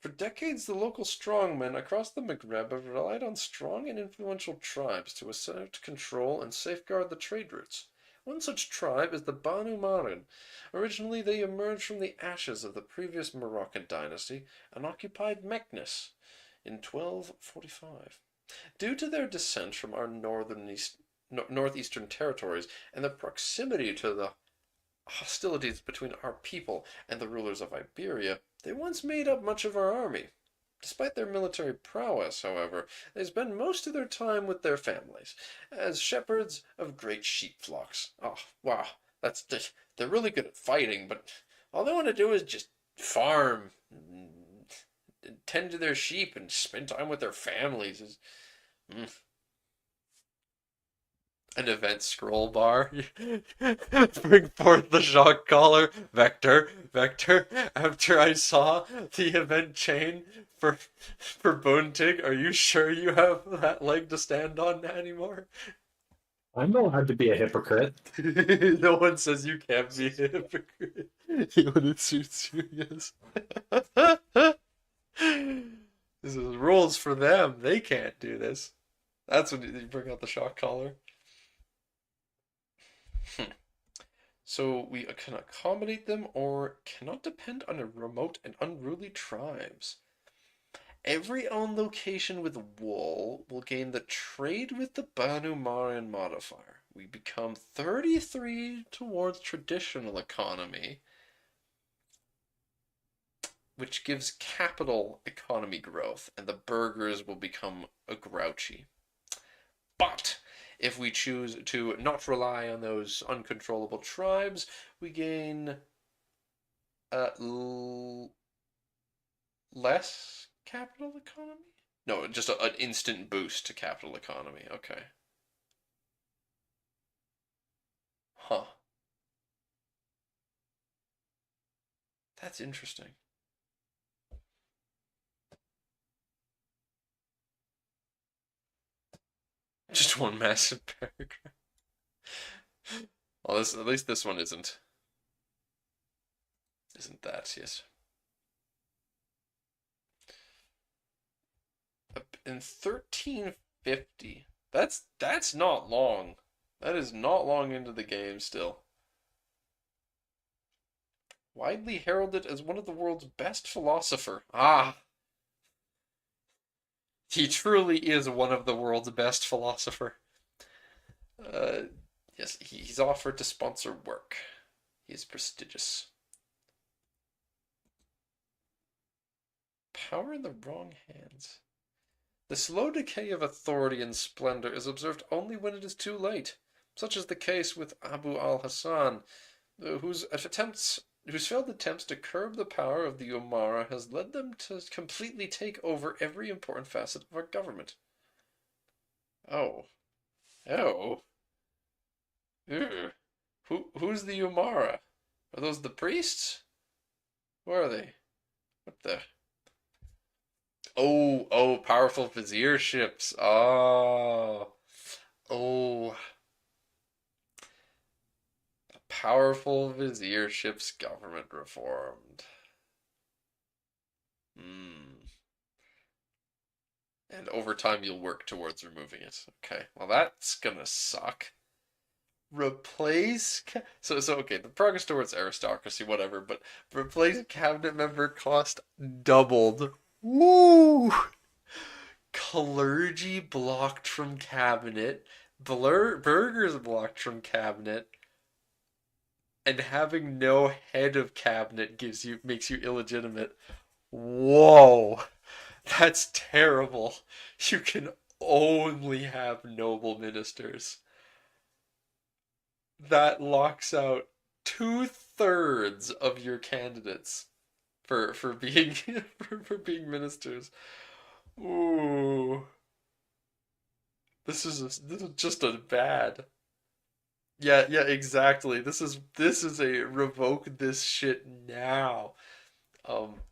For decades, the local strongmen across the Maghreb have relied on strong and influential tribes to assert control and safeguard the trade routes. One such tribe is the Banu Marin. Originally, they emerged from the ashes of the previous Moroccan dynasty and occupied Meknes in 1245. Due to their descent from our northeastern territories and the proximity to the hostilities between our people and the rulers of Iberia, they once made up much of our army. Despite their military prowess, however, they spend most of their time with their families, as shepherds of great sheep flocks. Oh, wow, they're really good at fighting, but all they want to do is just farm, and tend to their sheep, and spend time with their families. An event scroll bar. Bring forth the shock collar. Vector, Vector. After I saw the event chain for Bone Tig, are you sure you have that leg to stand on anymore? I'm allowed to be a hypocrite. No one says you can't be a hypocrite when it suits you, yes. This is rules for them. They can't do this. That's when you bring out the shock collar. So we can accommodate them or cannot depend on a remote and unruly tribes. Every owned location with wool will gain the trade with the Banu Marian modifier. We become 33 towards traditional economy, which gives capital economy growth, and the burghers will become a grouchy. But if we choose to not rely on those uncontrollable tribes, we gain less capital economy? No, just an instant boost to capital economy. Okay. Huh. That's interesting. Just one massive paragraph. Well, at least this one isn't that, yes. In 1350. That's not long. That is not long into the game still. Widely heralded as one of the world's best philosopher. Ah, he truly is one of the world's best philosopher. Yes, he's offered to sponsor work. He is prestigious. Power in the wrong hands. The slow decay of authority and splendor is observed only when it is too late. Such is the case with Abu al-Hassan, whose failed attempts to curb the power of the Umara has led them to completely take over every important facet of our government. Oh. Oh. Ew. Who's the Umara? Are those the priests? Who are they? What the? Oh, powerful vizierships. Oh. Powerful vizierships government reformed. And over time you'll work towards removing it. Okay, well that's gonna suck. Replace okay, the progress towards aristocracy, whatever, but replace cabinet member cost doubled. Woo! Clergy blocked from cabinet, burghers blocked from cabinet, and having no head of cabinet makes you illegitimate. Whoa, that's terrible. You can only have noble ministers. That locks out 2/3 of your candidates for being for being ministers. Ooh, this is just a bad. Yeah, exactly. This is a revoke this shit now. Um,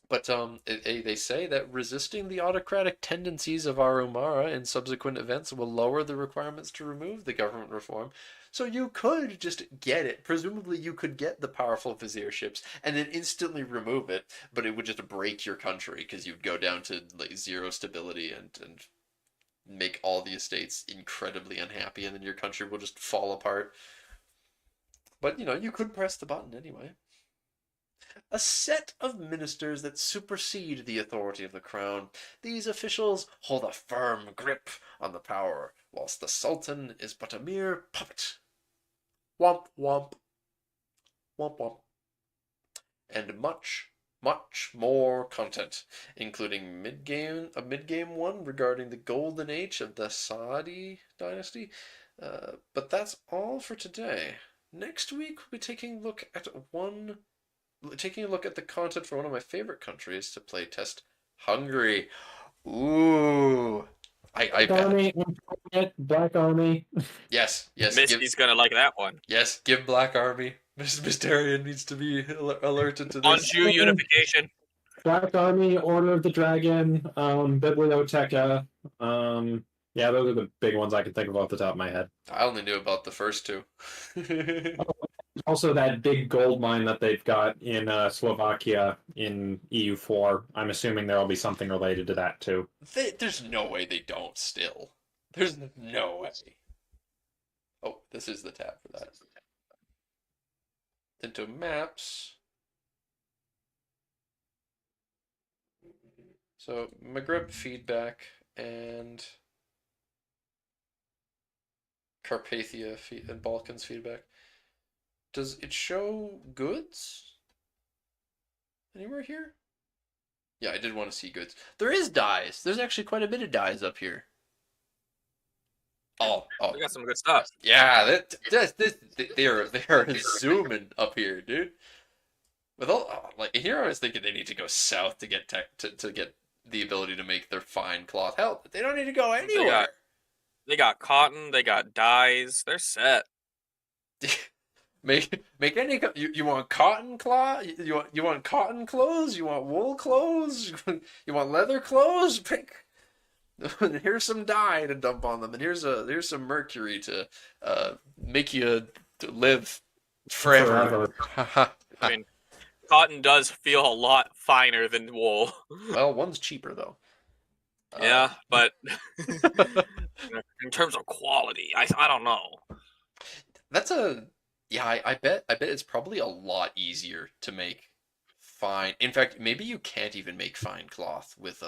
but they say that resisting the autocratic tendencies of our Umara in subsequent events will lower the requirements to remove the government reform. So you could just get it. Presumably, you could get the powerful vizierships and then instantly remove it, but it would just break your country because you'd go down to like zero stability and make all the estates incredibly unhappy, and then your country will just fall apart. But you could press the button anyway. A set of ministers that supersede the authority of the crown. These officials hold a firm grip on the power, whilst the Sultan is but a mere puppet. Womp womp. Womp womp. And much, much more content, including a mid-game one regarding the golden age of the Saadi dynasty. But that's all for today. Next week we'll be taking a look at the content for one of my favorite countries to play test, Hungary. Ooh, I Black bet. Army, Black Army. Yes, yes, Misty's gonna like that one. give Black Army. Mystarian needs to be alerted to this. Anjou unification. Black Army, Order of the Dragon, Biblioteca. Yeah, those are the big ones I can think of off the top of my head. I only knew about the first two. Also, that big gold mine that they've got in Slovakia in EU4. I'm assuming there'll be something related to that too. There's no way they don't still. There's no way. Oh, this is the tab for that. Into maps. So Maghreb feedback and Carpathia and Balkans feedback. Does it show goods anywhere here? Yeah, I did want to see goods. There is dyes. There's actually quite a bit of dyes up here. Oh, We got some good stuff. yeah, they are zooming up here, dude. With all like here, I was thinking they need to go south to get to get the ability to make their fine cloth. Hell, they don't need to go anywhere. They got cotton. They got dyes. They're set. Make any you want cotton cloth? You want cotton clothes? You want wool clothes? You want leather clothes? Pick. Here's some dye to dump on them, and here's some mercury to make you to live forever. I mean, cotton does feel a lot finer than wool. Well, one's cheaper though. Yeah, but in terms of quality, I don't know. That's a yeah. I bet it's probably a lot easier to make fine. In fact, maybe you can't even make fine cloth with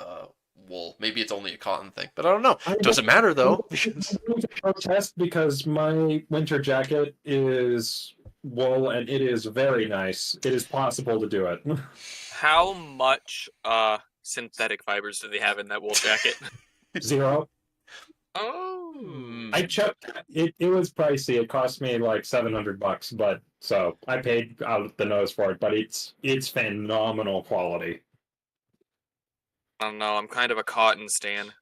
wool. Maybe it's only a cotton thing, but I don't know. Doesn't matter though. Because Protest because my winter jacket is wool and it is very nice. It is possible to do it. How much synthetic fibers do they have in that wool jacket? 0. Oh, I checked. It was pricey. It cost me like $700, but so I paid out the nose for it. But it's phenomenal quality. I don't know. I'm kind of a cotton stan.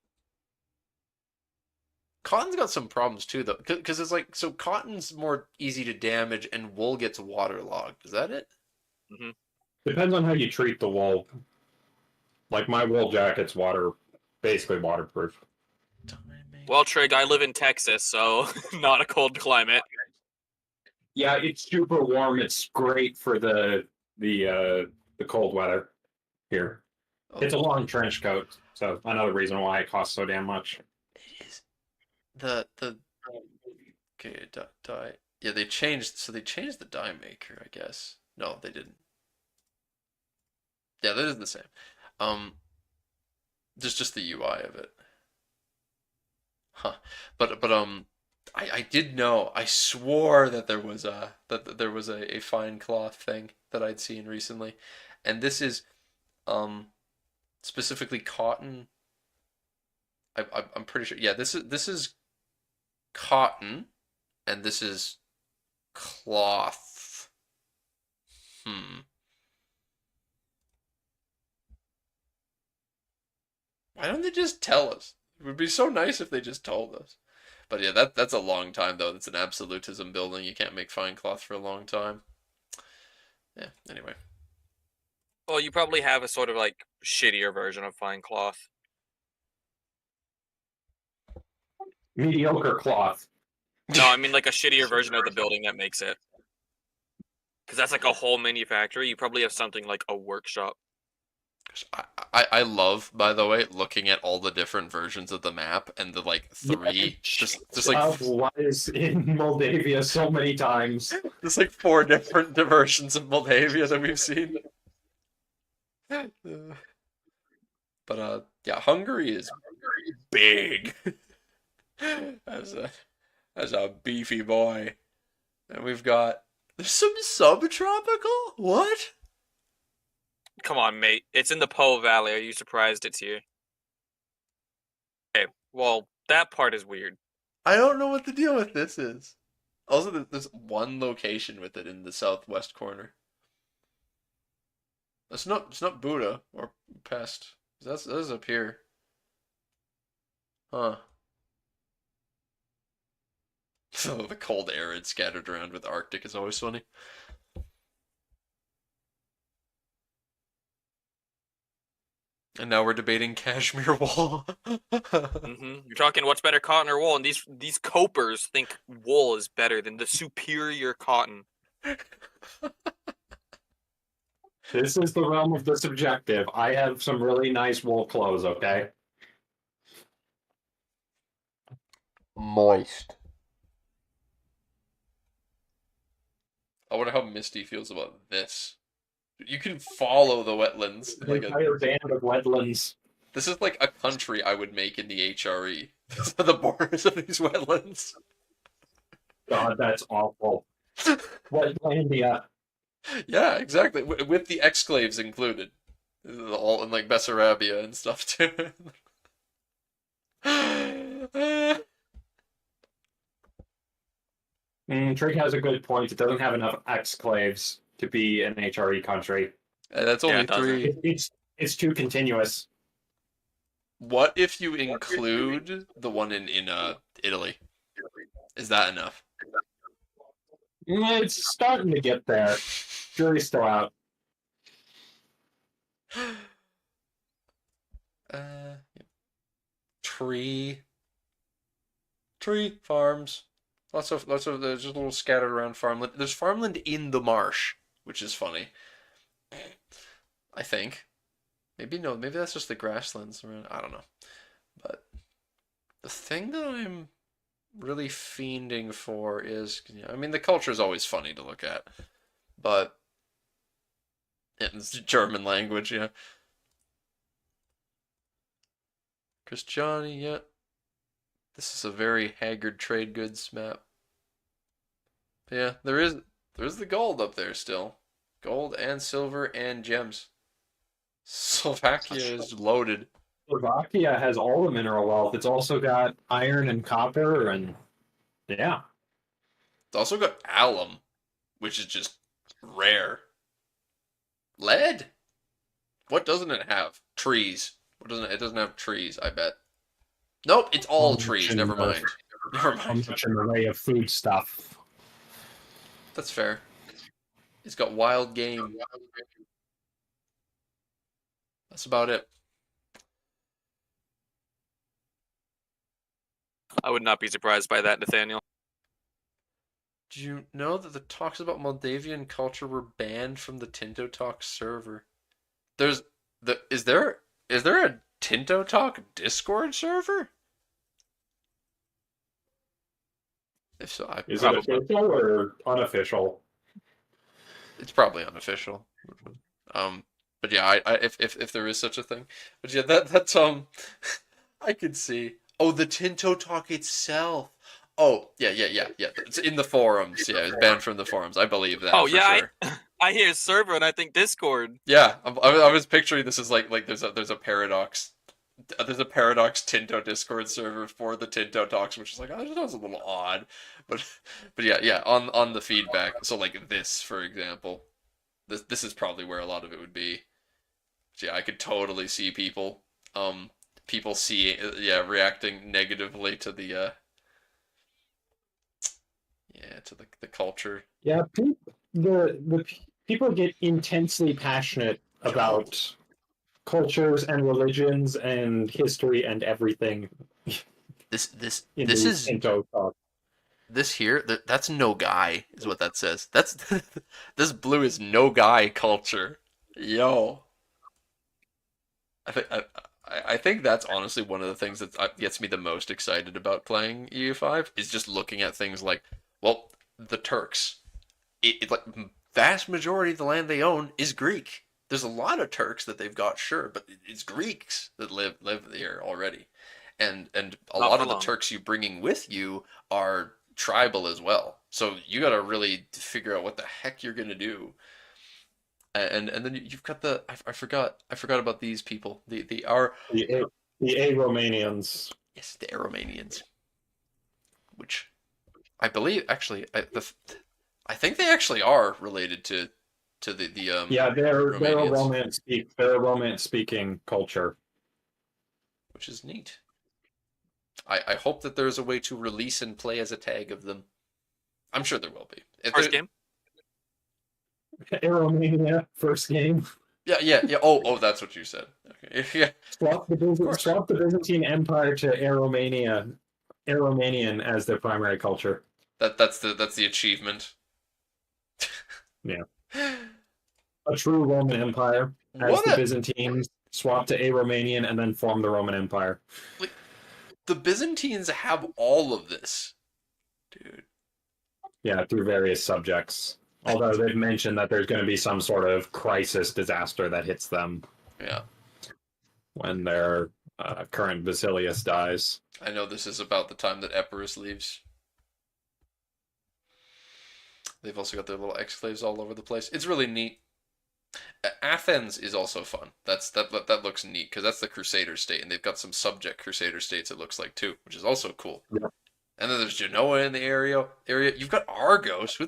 cotton's got some problems too, though, because it's like so cotton's more easy to damage, and wool gets waterlogged. Is that it? Hmm. Depends on how you treat the wool. Like my wool jacket's basically waterproof. Well, Trig, I live in Texas, so not a cold climate. Yeah, it's super warm. It's great for the cold weather here. Oh, It's a long trench coat, so another reason why it costs so damn much. it is the okay dye. Yeah, they changed. So they changed the dye maker, I guess. No, they didn't. Yeah, that is the same. Just the UI of it. Huh. But I did know. I swore that there was a fine cloth thing that I'd seen recently, and this is specifically cotton. I'm pretty sure. Yeah, this is cotton, and this is cloth. Why don't they just tell us? It would be so nice if they just told us. But yeah, that's a long time though. That's an absolutism building. You can't make fine cloth for a long time. Yeah. Anyway. Well, you probably have a sort of like shittier version of fine cloth. Mediocre cloth. No, I mean like a shittier version of the building that makes it. Because that's like a whole manufactory. You probably have something like a workshop. I love, by the way, looking at all the different versions of the map and the like three, just like Why is in Moldavia so many times? there's like four different versions of Moldavia that we've seen. But yeah, Hungary is big as a beefy boy, and we've got there's some subtropical. What? Come on, mate. It's in the Po Valley. Are you surprised it's here? Okay, well, that part is weird. I don't know what the deal with this is. Also, there's one location with it in the southwest corner. It's not Buddha or Pest. That's up here. Huh. So the cold arid scattered around with Arctic is always funny. And now we're debating cashmere wool. You're talking what's better, cotton or wool, and these copers think wool is better than the superior cotton. This is the realm of the subjective. I have some really nice wool clothes, okay? Moist. I wonder how Misty feels about this. You can follow the wetlands. An entire band of wetlands. This is like a country I would make in the HRE. The borders of these wetlands. God, that's awful. Wetlandia. Yeah, exactly. With the exclaves included. All in like Bessarabia and stuff too. Trig has a good point. It doesn't have enough exclaves to be an HRE country. That's Yeah, only it doesn't. three. It's too continuous. What if you include the one in Italy? Is that enough? It's starting to get there. Jury's still out. Tree farms. Lots of there's just a little scattered around farmland. There's farmland in the marsh, which is funny. I think. Maybe no, maybe that's just the grasslands around. I don't know. But the thing that I'm really fiending for is, I mean, the culture is always funny to look at, but it's German language, yeah. Christiani, yeah. This is a very haggard trade goods map. Yeah, there's the gold up there still. Gold and silver and gems. Slovakia is loaded. Slovakia has all the mineral wealth. It's also got iron and copper, and yeah. It's also got alum, which is just rare. Lead? What doesn't it have? Trees. What doesn't it? It doesn't have trees, I bet. Nope, it's all trees. Never mind. Never mind. Such an array of food stuff. That's fair. It's got wild game. That's about it. I would not be surprised by that, Nathaniel. Do you know that the talks about Moldavian culture were banned from the Tinto Talk server? Is there a Tinto Talk Discord server? If so, Is it official or unofficial? It's probably unofficial. But yeah, if there is such a thing, but yeah, that's I could see. Oh, the Tinto Talk itself. Oh, yeah. It's in the forums. Yeah, it's banned from the forums. I believe that. Oh for yeah, sure. I hear server and I think Discord. Yeah, I was picturing this as like there's a paradox. There's a paradox Tinto Discord server for the Tinto Talks, which is like, oh, that was a little odd, but yeah, on the feedback. So like this, for example, this is probably where a lot of it would be. So, yeah, I could totally see people reacting negatively to the to the culture. Yeah, the people get intensely passionate about cultures and religions and history and everything. This is Tinto Talk. this here. That's no guy is what that says. That's this blue is no guy culture. Yo, I think that's honestly one of the things that gets me the most excited about playing EU5 is just looking at things like, well, the Turks. It like vast majority of the land they own is Greek. There's a lot of Turks that they've got, sure, but it's Greeks that live here already, and a lot of the Turks you bringing with you are tribal as well. So you got to really figure out what the heck you're gonna do. And then you've got I forgot about these people. The Romanians. Yes, the Romanians, which I believe actually I think they actually are related to the yeah, they're a Romanians, Romance speaking culture, which is neat. I hope that there's a way to release and play as a tag of them. I'm sure there will be. First game. Arrowmania, first game. Yeah. Oh, that's what you said. Okay. Yeah. Swap the Byzantine Empire to Arrowmanian as their primary culture. That's the achievement. Yeah. A true Roman Empire as the Byzantines swap to Arrowmanian and then form the Roman Empire. Like, the Byzantines have all of this, dude. Yeah, through various subjects. Although they've mentioned that there's going to be some sort of crisis disaster that hits them. Yeah. When their current Basilius dies. I know this is about the time that Epirus leaves. They've also got their little exclaves all over the place. It's really neat. Athens is also fun. That looks neat because that's the Crusader state, and they've got some subject Crusader states. It looks like too, which is also cool. Yeah. And then there's Genoa in the area. You've got Argos.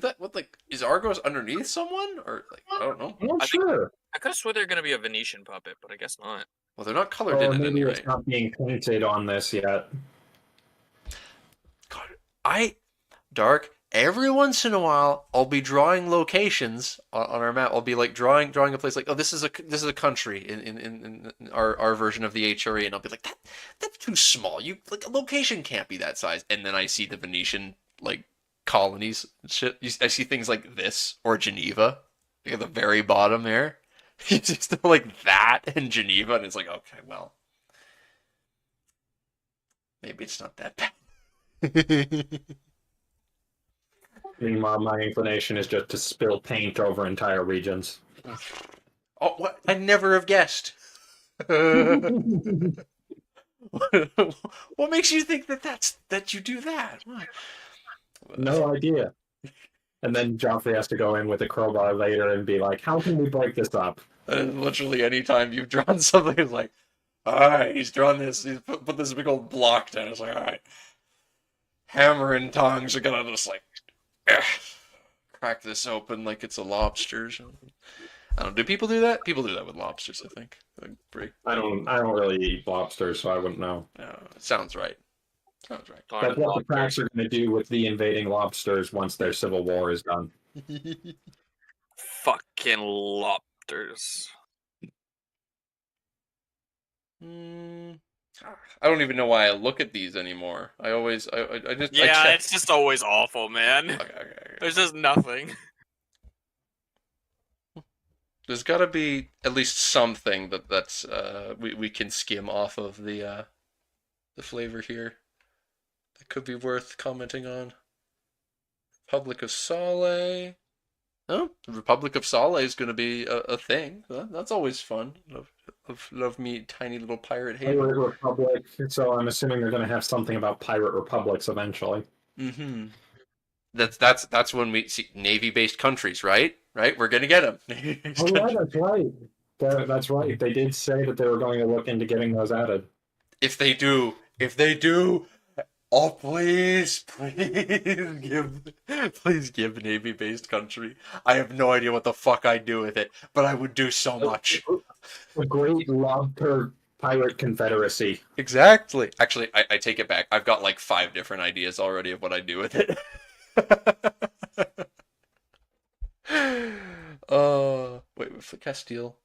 Is Argos underneath someone or like I don't know. I'm not sure. I could have swore they're gonna be a Venetian puppet, but I guess not. Well, they're not colored in it maybe anyway. it's not being painted on this yet. God, Dark. Every once in a while, I'll be drawing locations on our map. I'll be like drawing a place like, oh, this is a country in our version of the HRE, and I'll be like, that's too small. You like a location can't be that size. And then I see the Venetian like colonies and shit. I see things like this or Geneva, like at the very bottom there. It's just like that and Geneva, and it's like, okay, well, maybe it's not that bad. Meanwhile, my inclination is just to spill paint over entire regions. Oh, what? I never have guessed. What makes you think that you do that? What? No idea. And then Joffrey has to go in with a crowbar later and be like, how can we break this up? Literally any time you've drawn something, it's like, alright, he's drawn this, he's put this big old block down. It's like, alright, hammer and tongs are gonna just like, crack this open like it's a lobster or something. I don't know. Do people do that? People do that with lobsters, I think. Like break. I don't really eat lobsters, so I wouldn't know. It sounds right. Sounds right. That's what the cracks are going to do with the invading lobsters once their civil war is done. Fucking lobsters. I don't even know why I look at these anymore. I just it's just always awful, man. Okay. There's just nothing. There's got to be at least something that's we can skim off of the flavor here. That could be worth commenting on. Republic of Sale. Oh, the Republic of Sale is going to be a thing. That's always fun. Love me tiny little pirate haven. Pirate Republic. So I'm assuming they're going to have something about pirate republics eventually. Mm-hmm. That's when we see navy-based countries, right? Right, we're going to get them. Oh yeah, that's right. That's right. They did say that they were going to look into getting those added. If they do, oh please give navy-based country. I have no idea what the fuck I'd do with it, but I would do so much. A great lobster pirate confederacy. Exactly. Actually, I take it back. I've got like 5 different ideas already of what I'd do with it. Wait, for Castile.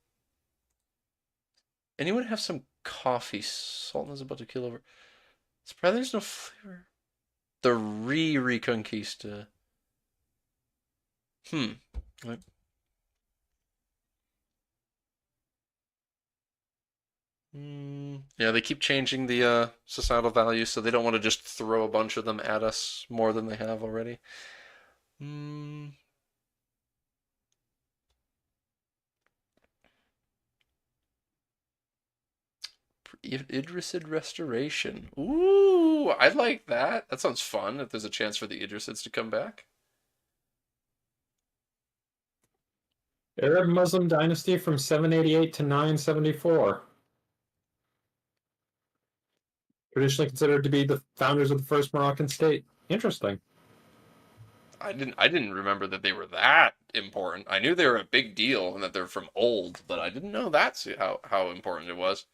Anyone have some coffee? Sultan is about to kill over. Surprised there's no flavor. The Reconquista. Wait. Yeah, they keep changing the societal values, so they don't want to just throw a bunch of them at us more than they have already. Idrisid Restoration. Ooh, I like that. That sounds fun if there's a chance for the Idrisids to come back. Arab Muslim dynasty from 788 to 974. Traditionally considered to be the founders of the first Moroccan state. Interesting. I didn't remember that they were that important. I knew they were a big deal and that they're from old, but I didn't know that's how important it was.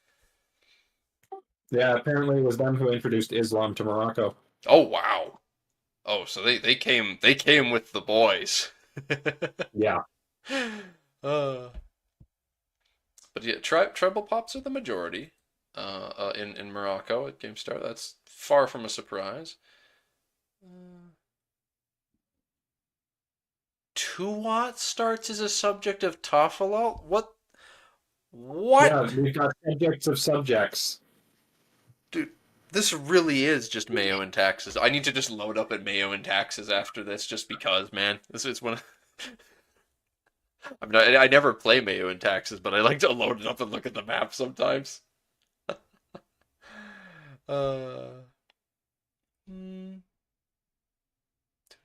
Yeah, apparently it was them who introduced Islam to Morocco. Oh wow. Oh, so they came with the boys. Yeah. uh, but yeah, tribal pops are the majority. In Morocco at GameStar, that's far from a surprise. Uh, 2 watt starts as a subject of Tafalal? What? What? Yeah, we've got subjects of subjects. Dude, this really is just Mayo and taxes. I need to just load up at Mayo and taxes after this just because, man. This is one. I never play Mayo and taxes, but I like to load it up and look at the map sometimes. uh,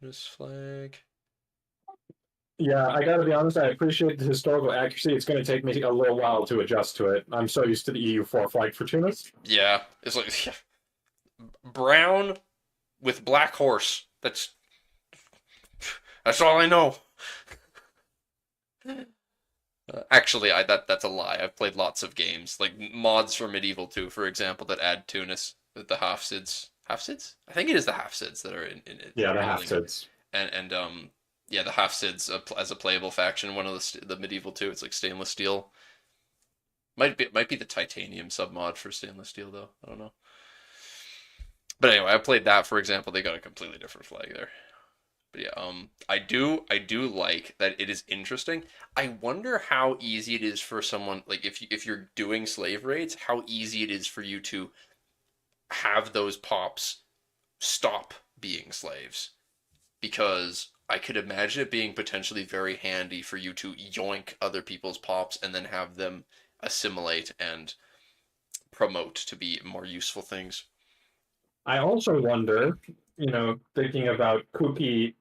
Tunis flag. Yeah, I gotta be honest, I appreciate the historical accuracy. It's going to take me a little while to adjust to it. I'm so used to the EU4 flag for Tunis. Yeah, it's like yeah. Brown with black horse. That's all I know. Actually, that's a lie. I've played lots of games, like mods for Medieval 2, for example, that add Tunis with the half sids. Half sids? I think it is the half sids that are in it. Yeah, the half sids. And yeah, the half sids as a playable faction. One of the Medieval 2, it's like stainless steel. Might be the titanium submod for stainless steel though. I don't know. But anyway, I played that, for example. They got a completely different flag there. But yeah, I do like that it is interesting. I wonder how easy it is for someone like if you're doing slave raids, how easy it is for you to have those pops stop being slaves. Because I could imagine it being potentially very handy for you to yoink other people's pops and then have them assimilate and promote to be more useful things. I also wonder, thinking about kooky,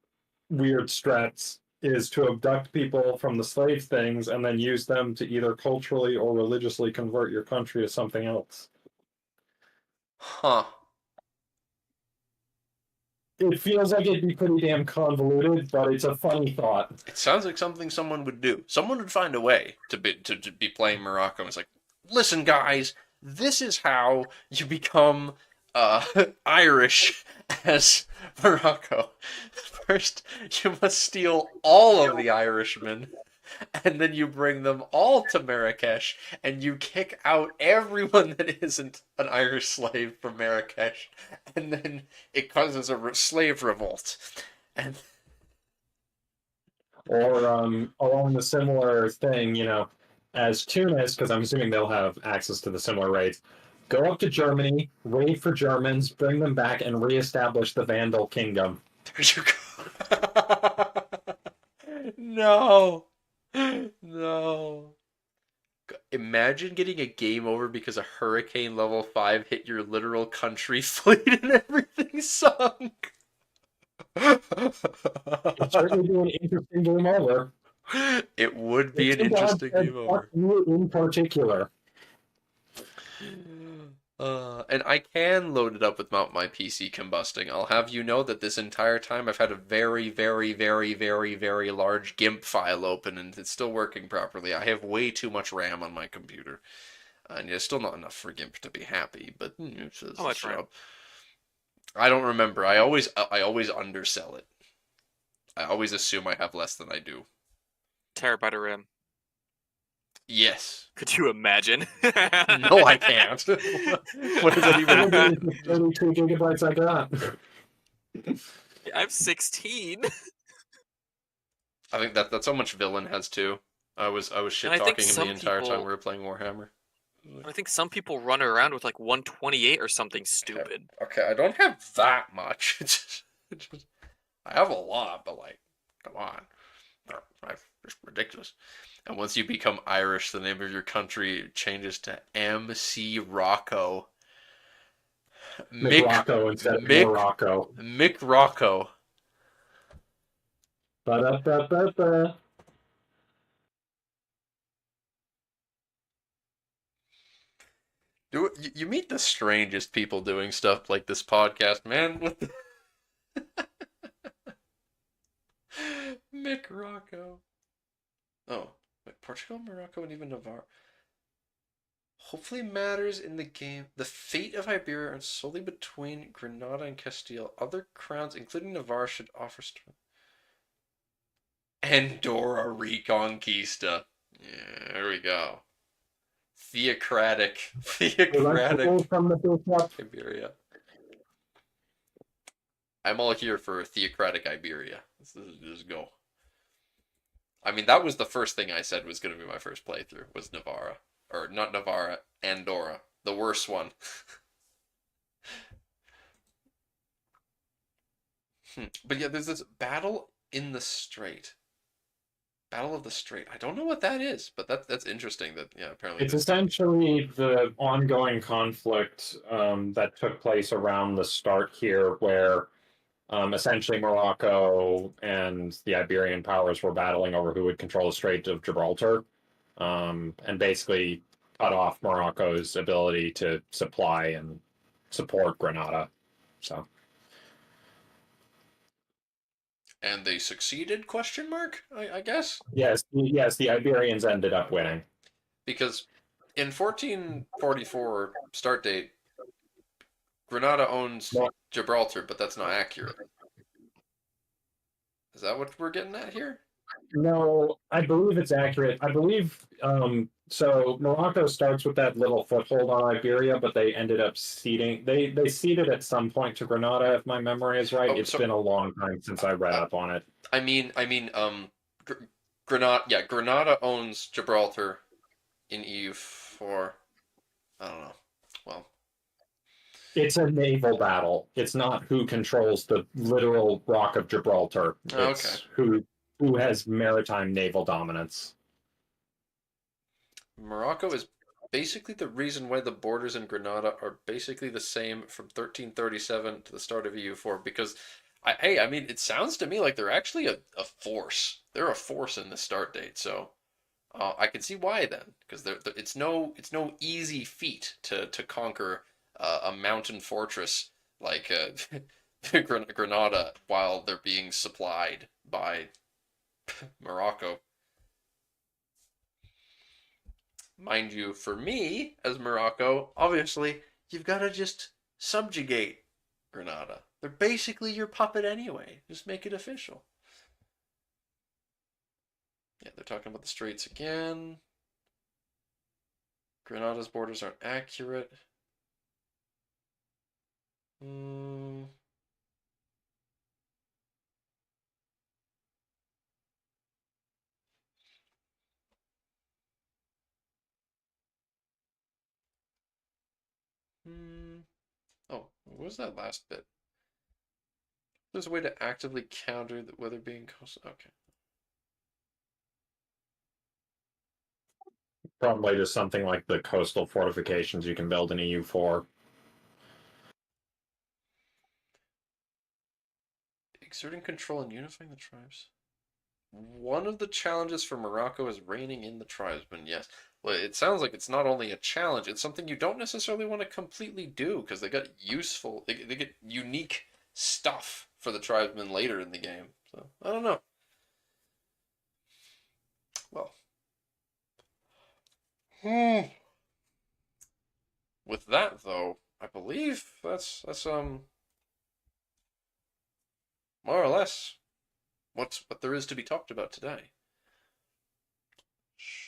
weird strats, is to abduct people from the slave things and then use them to either culturally or religiously convert your country to something else. Huh. It feels like it'd be pretty damn convoluted, but it's a funny thought. It sounds like something someone would do. Someone would find a way to be playing Morocco. It's like, listen, guys, this is how you become Irish as Morocco. First, you must steal all of the Irishmen, and then you bring them all to Marrakesh, and you kick out everyone that isn't an Irish slave from Marrakesh, and then it causes a slave revolt. And Or along the similar thing, as Tunis, because I'm assuming they'll have access to the similar raids. Go up to Germany, raid for Germans, bring them back, and reestablish the Vandal Kingdom. there you go. No. No. Imagine getting a game over because a hurricane level 5 hit your literal country fleet and everything sunk. It'd certainly be an interesting game over. It would be an interesting game over. In particular. And I can load it up with my PC combusting. I'll have you know that this entire time I've had a very, very, very, very, very large GIMP file open and it's still working properly. I have way too much RAM on my computer. And it's still not enough for GIMP to be happy, but it's How much RAM? I don't remember. I always undersell it. I always assume I have less than I do. Terabyte of RAM. Yes. Could you imagine? No, I can't. What does that even mean? 32 gigabytes I got. I have 16. I think that's how much Villain has too. I was shit And I think talking him some the entire time people- we were playing Warhammer. I think some people run around with like 128 or something stupid. Okay, I don't have that much. I have a lot, but like, come on, it's ridiculous. And once you become Irish, the name of your country changes to MC Rocco. Morocco instead of Morocco. Mick Rocco. Ba-da-ba-ba-ba. You meet the strangest people doing stuff like this podcast, man. What the... Mick Rocco. Oh, wait, Portugal, Morocco, and even Navarre. hopefully matters in the game. The fate of Iberia are solely between Granada and Castile. Other crowns, including Navarre, should offer Andorra Reconquista. Yeah, there we go. Theocratic From the bishop. Iberia. I'm all here for theocratic Iberia. Let's just go. I mean, that was the first thing I said was going to be my first playthrough, was Navarra. Or, not Navarra, Andorra. The worst one. But yeah, there's this battle in the Strait. Battle of the Strait. I don't know what that is, but that's interesting that, yeah, apparently... It's essentially the ongoing conflict that took place around the start here, where essentially Morocco and the Iberian powers were battling over who would control the Strait of Gibraltar, and basically cut off Morocco's ability to supply and support Granada. So, And they succeeded, question mark, I guess? yes, the Iberians ended up winning. Because in 1444 start date, Granada owns Gibraltar, but that's not accurate. Is that what we're getting at here? No, I believe it's accurate. I believe so. Morocco starts with that little foothold on Iberia, but they ended up ceding. They ceded at some point to Granada, if my memory is right. Oh, It's so- been a long time since I read up on it. I mean, Granada. Yeah, Granada owns Gibraltar in EU4. I don't know. Well, It's a naval battle. It's not who controls the literal Rock of Gibraltar. Oh, It's who has maritime naval dominance. Morocco is basically the reason why the borders in Granada are basically the same from 1337 to the start of EU4. Because, I mean, it sounds to me like they're actually a force. They're a force in the start date. So I can see why then, because it's no easy feat to conquer a mountain fortress like Granada while they're being supplied by Morocco. Mind you, for me, as Morocco, obviously, you've got to just subjugate Granada. They're basically your puppet anyway. Just make it official. Yeah, they're talking about the straits again. Granada's borders aren't accurate. Oh, what was that last bit? There's a way to actively counter the weather being coastal. Okay. Probably just something like the coastal fortifications you can build in EU4. Exerting control and unifying the tribes. One of the challenges for Morocco is reining in the tribesmen. Yes. Well, it sounds like it's not only a challenge, it's something you don't necessarily want to completely do because they got useful, they get unique stuff for the tribesmen later in the game. So, I don't know. Well. With that, though, I believe that's more or less what there is to be talked about today.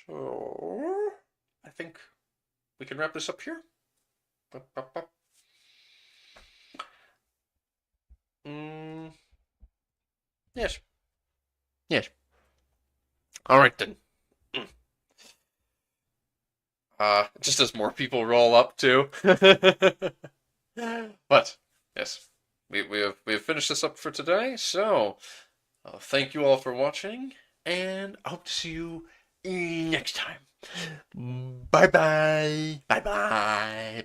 So, I think we can wrap this up here. Yes. Yes. All right then. Just as more people roll up too. But yes, we have finished this up for today. So thank you all for watching, and I hope to see you next time. Bye bye. Bye bye.